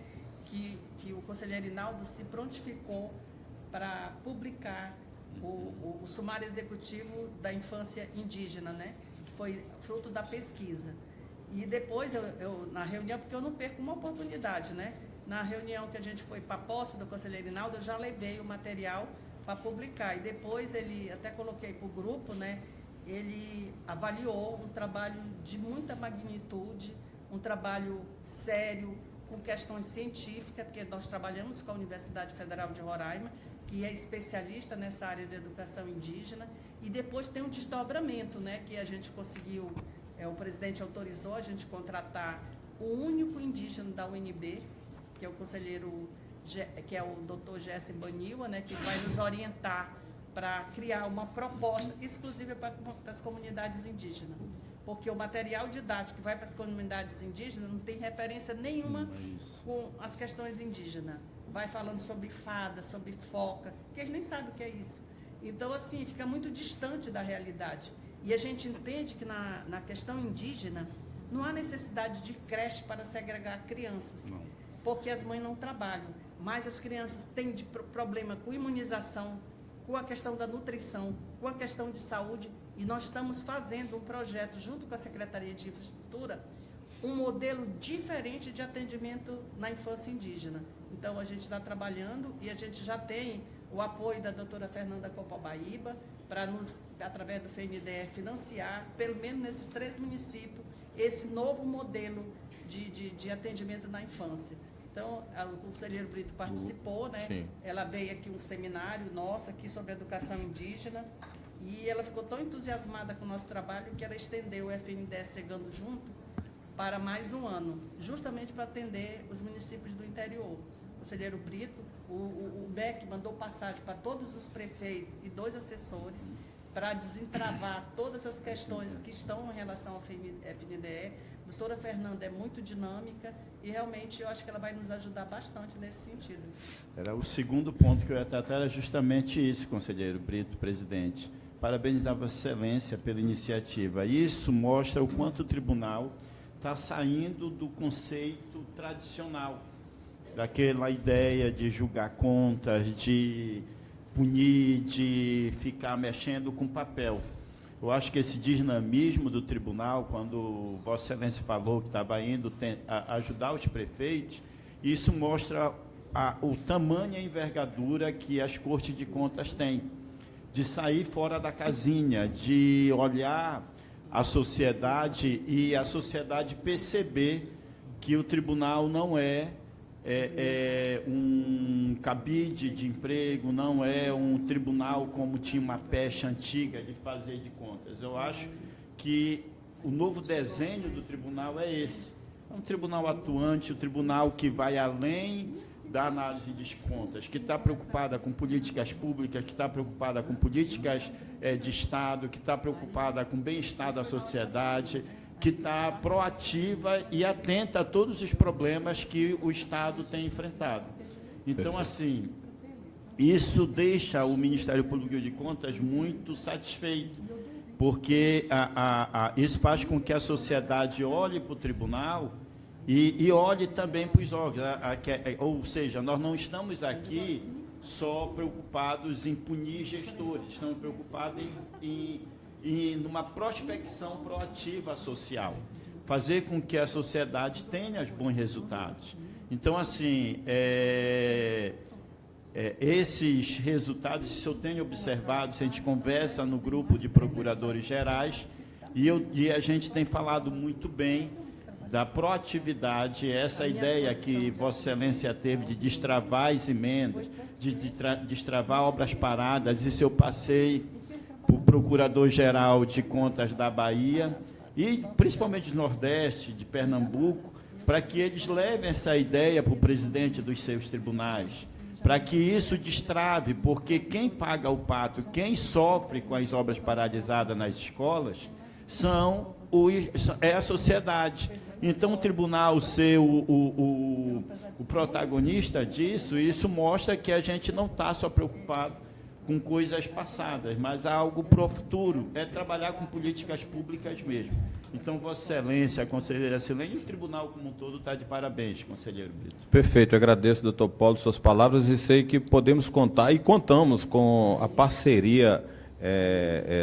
que o conselheiro Hinaldo se prontificou para publicar o sumário executivo da infância indígena, né, que foi fruto da pesquisa. E depois, eu na reunião, porque eu não perco uma oportunidade, né, na reunião que a gente foi para a posse do conselheiro Hinaldo, eu já levei o material para publicar. E depois ele, até coloquei para o grupo, né, ele avaliou um trabalho de muita magnitude, um trabalho sério, com questões científicas, porque nós trabalhamos com a Universidade Federal de Roraima, que é especialista nessa área de educação indígena, e depois tem um desdobramento, né, que a gente conseguiu, o presidente autorizou a gente contratar o único indígena da UNB, que é o conselheiro, que é o doutor Jesse Baniwa, né, que vai nos orientar para criar uma proposta exclusiva para as comunidades indígenas. Porque o material didático que vai para as comunidades indígenas não tem referência nenhuma com as questões indígenas. Vai falando sobre fada, sobre foca, que eles nem sabem o que é isso. Então, assim, fica muito distante da realidade. E a gente entende que na questão indígena não há necessidade de creche para segregar crianças. Não. Porque as mães não trabalham, mas as crianças têm problema com imunização, com a questão da nutrição, com a questão de saúde, e nós estamos fazendo um projeto junto com a Secretaria de Infraestrutura, um modelo diferente de atendimento na infância indígena. Então, a gente está trabalhando e a gente já tem o apoio da doutora Fernanda Copabaíba para nos, através do FNDE, financiar, pelo menos nesses 3 municípios, esse novo modelo de atendimento na infância. Então, o conselheiro Brito participou, né? Sim. Ela veio aqui um seminário nosso aqui sobre educação indígena e ela ficou tão entusiasmada com o nosso trabalho que ela estendeu o FNDE Chegando Junto para mais um ano, justamente para atender os municípios do interior. O conselheiro Brito, o BEC mandou passagem para todos os prefeitos e 2 assessores para desentravar todas as questões que estão em relação ao FNDE. A doutora Fernanda é muito dinâmica e realmente eu acho que ela vai nos ajudar bastante nesse sentido. Era o segundo ponto que eu ia tratar, era justamente isso, conselheiro Brito, presidente. Parabenizar Vossa Excelência pela iniciativa. Isso mostra o quanto o tribunal está saindo do conceito tradicional, daquela ideia de julgar contas, de punir, de ficar mexendo com papel. Eu acho que esse dinamismo do tribunal, quando Vossa Excelência falou que estava indo ajudar os prefeitos, isso mostra o tamanho e a envergadura que as Cortes de Contas têm, de sair fora da casinha, de olhar a sociedade e a sociedade perceber que o tribunal não é um cabide de emprego, não é um tribunal como tinha uma pecha antiga de fazer de contas. Eu acho que o novo desenho do tribunal é esse. É um tribunal atuante, um tribunal que vai além da análise de contas, que está preocupada com políticas públicas, que está preocupada com políticas de Estado, que está preocupada com o bem-estar da sociedade, que está proativa e atenta a todos os problemas que o Estado tem enfrentado. Então, assim, isso deixa o Ministério Público de Contas muito satisfeito, porque isso faz com que a sociedade olhe para o tribunal E olhe também para os órgãos, ou seja, nós não estamos aqui só preocupados em punir gestores, estamos preocupados em numa prospecção proativa social, fazer com que a sociedade tenha bons resultados. Então, assim, esses resultados, se eu tenho observado, se a gente conversa no grupo de procuradores gerais, e a gente tem falado muito bem da proatividade, essa ideia que Vossa Excelência teve de destravar as emendas, de destravar obras paradas, isso eu passei para o Procurador-Geral de Contas da Bahia, e principalmente do Nordeste, de Pernambuco, para que eles levem essa ideia para o presidente dos seus tribunais, para que isso destrave, porque quem paga o pato, quem sofre com as obras paralisadas nas escolas, é a sociedade. Então, o tribunal ser o protagonista disso, isso mostra que a gente não está só preocupado com coisas passadas, mas algo para o futuro, é trabalhar com políticas públicas mesmo. Então, Vossa Excelência, a conselheira Silene, e o tribunal como um todo está de parabéns, conselheiro Brito. Perfeito, agradeço, doutor Paulo, suas palavras, e sei que podemos contar, e contamos com a parceria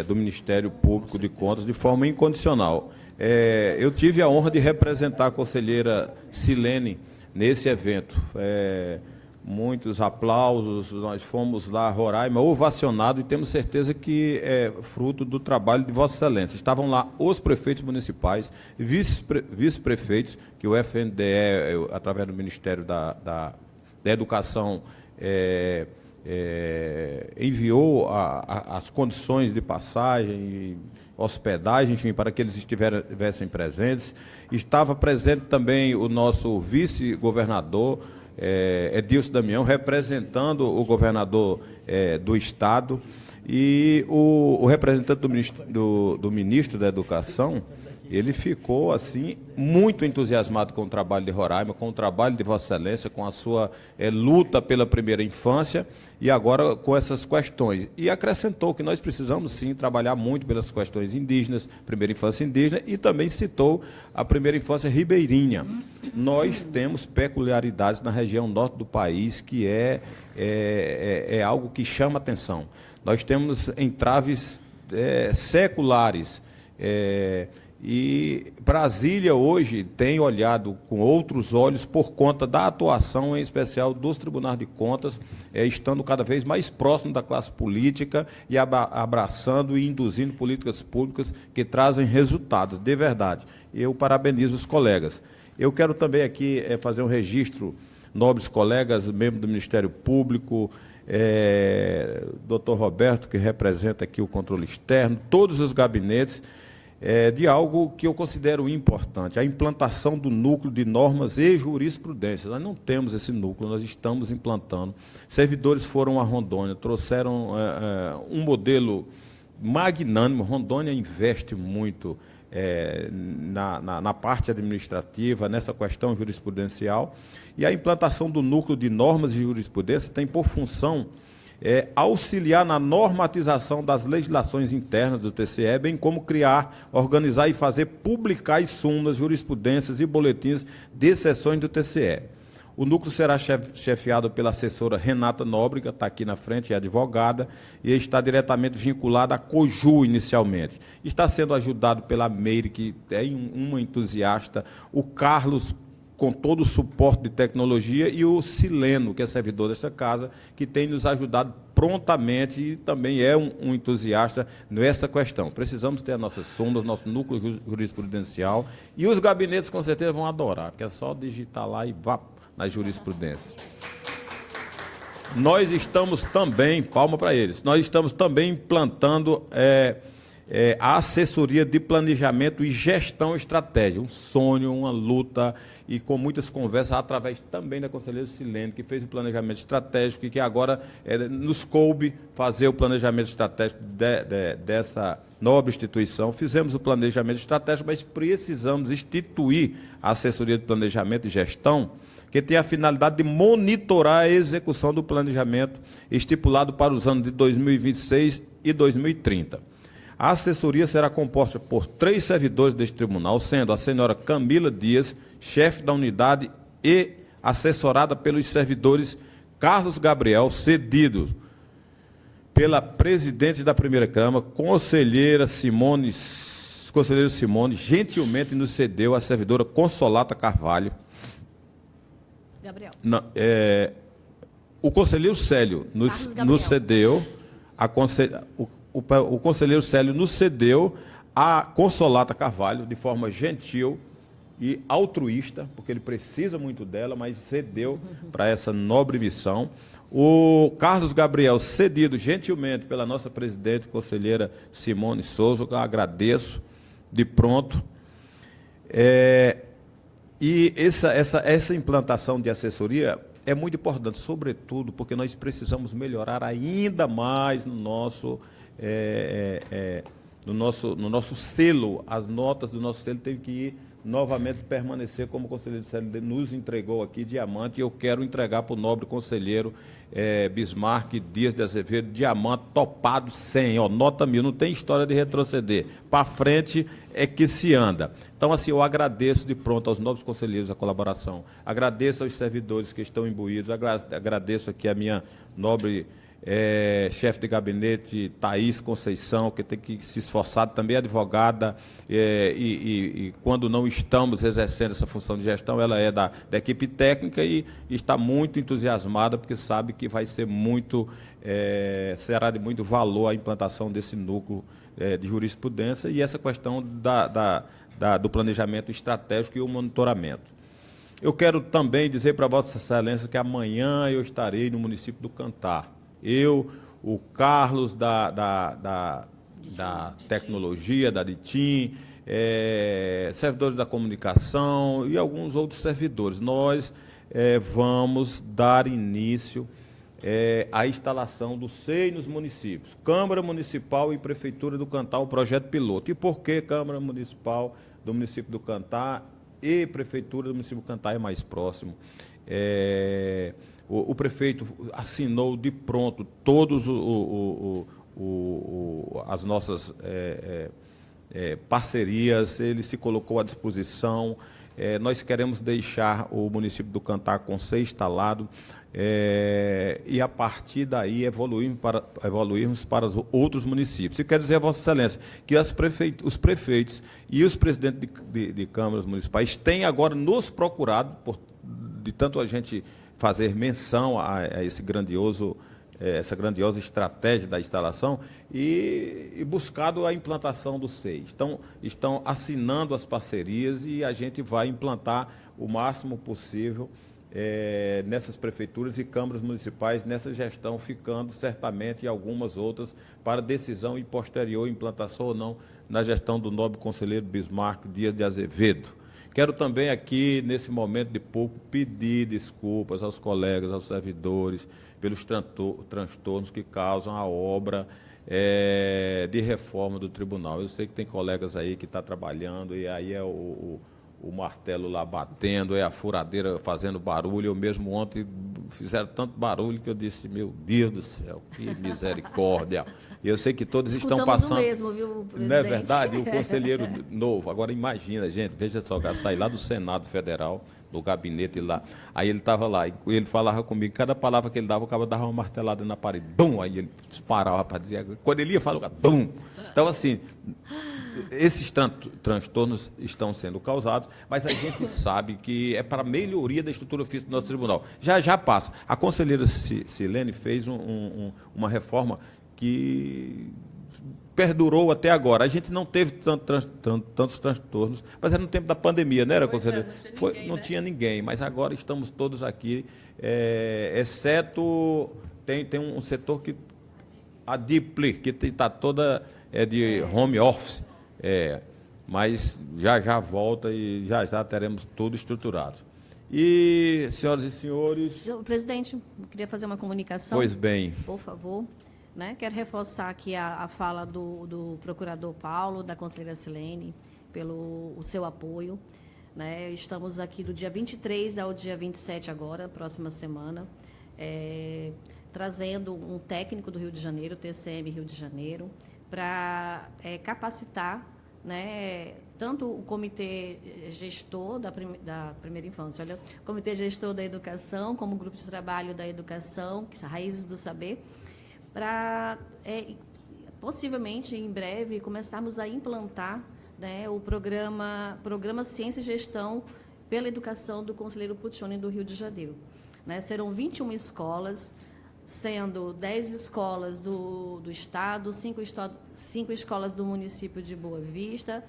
do Ministério Público de Contas de forma incondicional. Eu tive a honra de representar a conselheira Silene nesse evento. Muitos aplausos, nós fomos lá a Roraima, ovacionado, e temos certeza que é fruto do trabalho de Vossa Excelência. Estavam lá os prefeitos municipais, vice-prefeitos, que o FNDE, através do Ministério da Educação, enviou as condições de passagem, hospedagem, enfim, para que eles estivessem presentes. Estava presente também o nosso vice-governador, Edilson Damião, representando o governador do Estado, e o representante do ministro da Educação, ele ficou, assim, muito entusiasmado com o trabalho de Roraima, com o trabalho de Vossa Excelência, com a sua luta pela primeira infância, e agora com essas questões. E acrescentou que nós precisamos, sim, trabalhar muito pelas questões indígenas, primeira infância indígena, e também citou a primeira infância ribeirinha. Nós temos peculiaridades na região norte do país que é algo que chama atenção. Nós temos entraves seculares, e Brasília hoje tem olhado com outros olhos por conta da atuação, em especial dos tribunais de contas, estando cada vez mais próximo da classe política e abraçando e induzindo políticas públicas que trazem resultados, de verdade. Eu parabenizo os colegas. Eu quero também aqui fazer um registro, nobres colegas, membros do Ministério Público, doutor Roberto, que representa aqui o controle externo, todos os gabinetes, de algo que eu considero importante, a implantação do núcleo de normas e jurisprudência. Nós não temos esse núcleo, nós estamos implantando. Servidores foram a Rondônia, trouxeram um modelo magnânimo. Rondônia investe muito na parte administrativa, nessa questão jurisprudencial, e a implantação do núcleo de normas e jurisprudência tem por função auxiliar na normatização das legislações internas do TCE, bem como criar, organizar e fazer publicar as súmulas, jurisprudências e boletins de sessões do TCE. O núcleo será chefiado pela assessora Renata Nóbrega, está aqui na frente, é advogada, e está diretamente vinculada à COJU inicialmente. Está sendo ajudado pela Meire, que é uma entusiasta, o Carlos, com todo o suporte de tecnologia, e o Sileno, que é servidor dessa casa, que tem nos ajudado prontamente e também é um entusiasta nessa questão. Precisamos ter as nossas súmulas, nosso núcleo jurisprudencial, e os gabinetes com certeza vão adorar, porque é só digitar lá e vá nas jurisprudências. Nós estamos também, palma para eles, nós estamos também implantando a assessoria de planejamento e gestão estratégica, um sonho, uma luta, e com muitas conversas, através também da conselheira Silene, que fez o planejamento estratégico e que agora nos coube fazer o planejamento estratégico dessa nobre instituição. Fizemos o planejamento estratégico, mas precisamos instituir a assessoria de planejamento e gestão, que tem a finalidade de monitorar a execução do planejamento estipulado para os anos de 2026 e 2030. A assessoria será composta por 3 servidores deste tribunal, sendo a senhora Camila Dias, chefe da unidade, e assessorada pelos servidores Carlos Gabriel, cedido pela presidente da primeira Câmara, conselheiro Simone, gentilmente nos cedeu a servidora Consolata Carvalho. Gabriel. Não, o conselheiro Célio nos cedeu, o conselheiro Célio nos cedeu a Consolata Carvalho de forma gentil e altruísta, porque ele precisa muito dela, mas cedeu para essa nobre missão. O Carlos Gabriel, cedido gentilmente pela nossa presidente, conselheira Simone Souza, que eu agradeço de pronto. E essa implantação de assessoria é muito importante, sobretudo porque nós precisamos melhorar ainda mais no nosso selo. As notas do nosso selo têm que ir novamente permanecer como o conselheiro Célio nos entregou aqui, diamante, e eu quero entregar para o nobre conselheiro Bismarck Dias de Azevedo, diamante topado 100, nota 1000, não tem história de retroceder, para frente é que se anda. Então, assim, eu agradeço de pronto aos nobres conselheiros a colaboração, agradeço aos servidores que estão imbuídos, agradeço aqui a minha nobre chefe de gabinete, Thaís Conceição, que tem que se esforçar, também advogada, e quando não estamos exercendo essa função de gestão, ela é da equipe técnica e está muito entusiasmada, porque sabe que vai ser será de muito valor a implantação desse núcleo de jurisprudência e essa questão do planejamento estratégico e o monitoramento. Eu quero também dizer para Vossa Excelência que amanhã eu estarei no município do Cantar. Eu, o Carlos da tecnologia, da DITIM, servidores da comunicação e alguns outros servidores. Nós vamos dar início à instalação do SEI nos municípios. Câmara Municipal e Prefeitura do Cantar, o projeto piloto. E por que Câmara Municipal do município do Cantar e Prefeitura do município do Cantar é mais próximo? O prefeito assinou de pronto todas as nossas parcerias, ele se colocou à disposição. Nós queremos deixar o município do Cantar com SEI instalado e, a partir daí, evoluirmos para os outros municípios. E quero dizer a Vossa Excelência que os prefeitos e os presidentes de câmaras municipais têm agora nos procurado, de tanto a gente fazer menção a essa grandiosa estratégia da instalação e buscado a implantação do SEI. Estão assinando as parcerias e a gente vai implantar o máximo possível nessas prefeituras e câmaras municipais, nessa gestão, ficando certamente algumas outras para decisão e posterior implantação ou não na gestão do nobre conselheiro Bismarck Dias de Azevedo. Quero também aqui, nesse momento de pouco, pedir desculpas aos colegas, aos servidores, pelos transtornos que causam a obra de reforma do tribunal. Eu sei que tem colegas aí que estão trabalhando e aí é o martelo lá batendo, é a furadeira fazendo barulho. Eu mesmo ontem fizeram tanto barulho que eu disse, meu Deus do céu, que misericórdia. E eu sei que todos estão passando... o mesmo, viu, presidente? Não é verdade? O conselheiro novo, agora imagina, gente, veja só, sai lá do Senado Federal, do gabinete lá, aí ele estava lá, e ele falava comigo, cada palavra que ele dava, o cara dava uma martelada na parede, bum, aí ele parava, quando ele ia falar, bum. Então, assim, esses transtornos estão sendo causados, mas a gente sabe que é para a melhoria da estrutura física do nosso tribunal. Já passa. A conselheira Silene fez uma reforma que perdurou até agora. A gente não teve tantos transtornos, mas era no tempo da pandemia, não era, conselheira? Não tinha ninguém, mas agora estamos todos aqui, exceto tem um setor que a DIPLI, que está toda de home office, mas já volta e já teremos tudo estruturado. E, senhoras e senhores... Senhor presidente, eu queria fazer uma comunicação. Pois bem. Por favor. Quero reforçar aqui a fala do procurador Paulo, da conselheira Silene, pelo o seu apoio. Estamos aqui do dia 23 ao dia 27 agora, próxima semana, trazendo um técnico do Rio de Janeiro, TCM Rio de Janeiro, para capacitar, né, tanto o comitê gestor da primeira infância, olha, o comitê gestor da educação, como o grupo de trabalho da educação, que são Raízes do Saber, para, possivelmente, em breve, começarmos a implantar, né, o programa Ciência e Gestão pela Educação do Conselheiro Puccioni do Rio de Janeiro. Né, serão 21 escolas, sendo 10 escolas do Estado, 5 escolas do município de Boa Vista,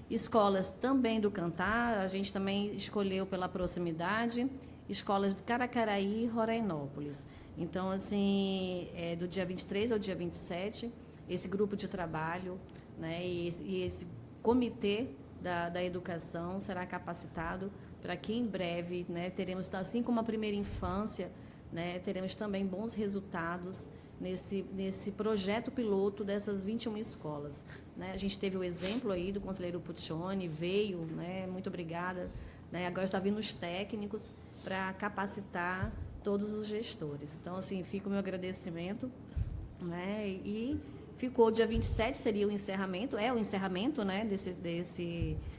escolas também do Cantar, a gente também escolheu pela proximidade, escolas de Caracaraí e Rorainópolis. Então, assim, do dia 23 ao dia 27, esse grupo de trabalho, né, e esse comitê da educação será capacitado para que, em breve, né, teremos, assim como a primeira infância, né, teremos também bons resultados nesse projeto piloto dessas 21 escolas. Né? A gente teve o exemplo aí do conselheiro Puccioni, veio, né, muito obrigada. Né? Agora está vindo os técnicos para capacitar todos os gestores. Então, assim, fica o meu agradecimento. Né? E ficou dia 27, seria o encerramento, né,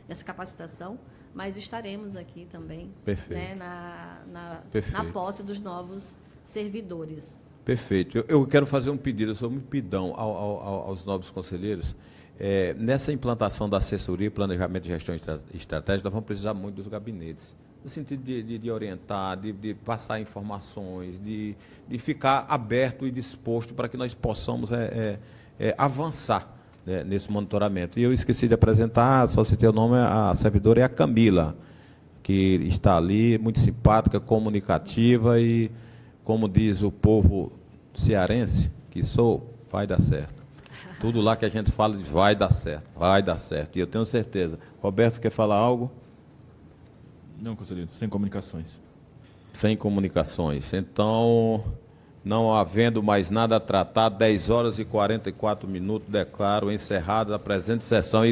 dessa capacitação, mas estaremos aqui também, né, na posse dos novos servidores. Perfeito. Eu quero fazer um pedido, eu sou muito pidão aos novos conselheiros. Nessa implantação da assessoria, planejamento e gestão estratégica, nós vamos precisar muito dos gabinetes, no sentido de orientar, de passar informações, de ficar aberto e disposto para que nós possamos avançar, né, nesse monitoramento. E eu esqueci de apresentar, só citei o nome, a servidora é a Camila, que está ali, muito simpática, comunicativa e, como diz o povo cearense, que sou, vai dar certo. Tudo lá que a gente fala de vai dar certo. E eu tenho certeza. Roberto, quer falar algo? Não, conselheiro, sem comunicações. Sem comunicações. Então, não havendo mais nada a tratar, 10 horas e 44 minutos, declaro encerrada a presente sessão.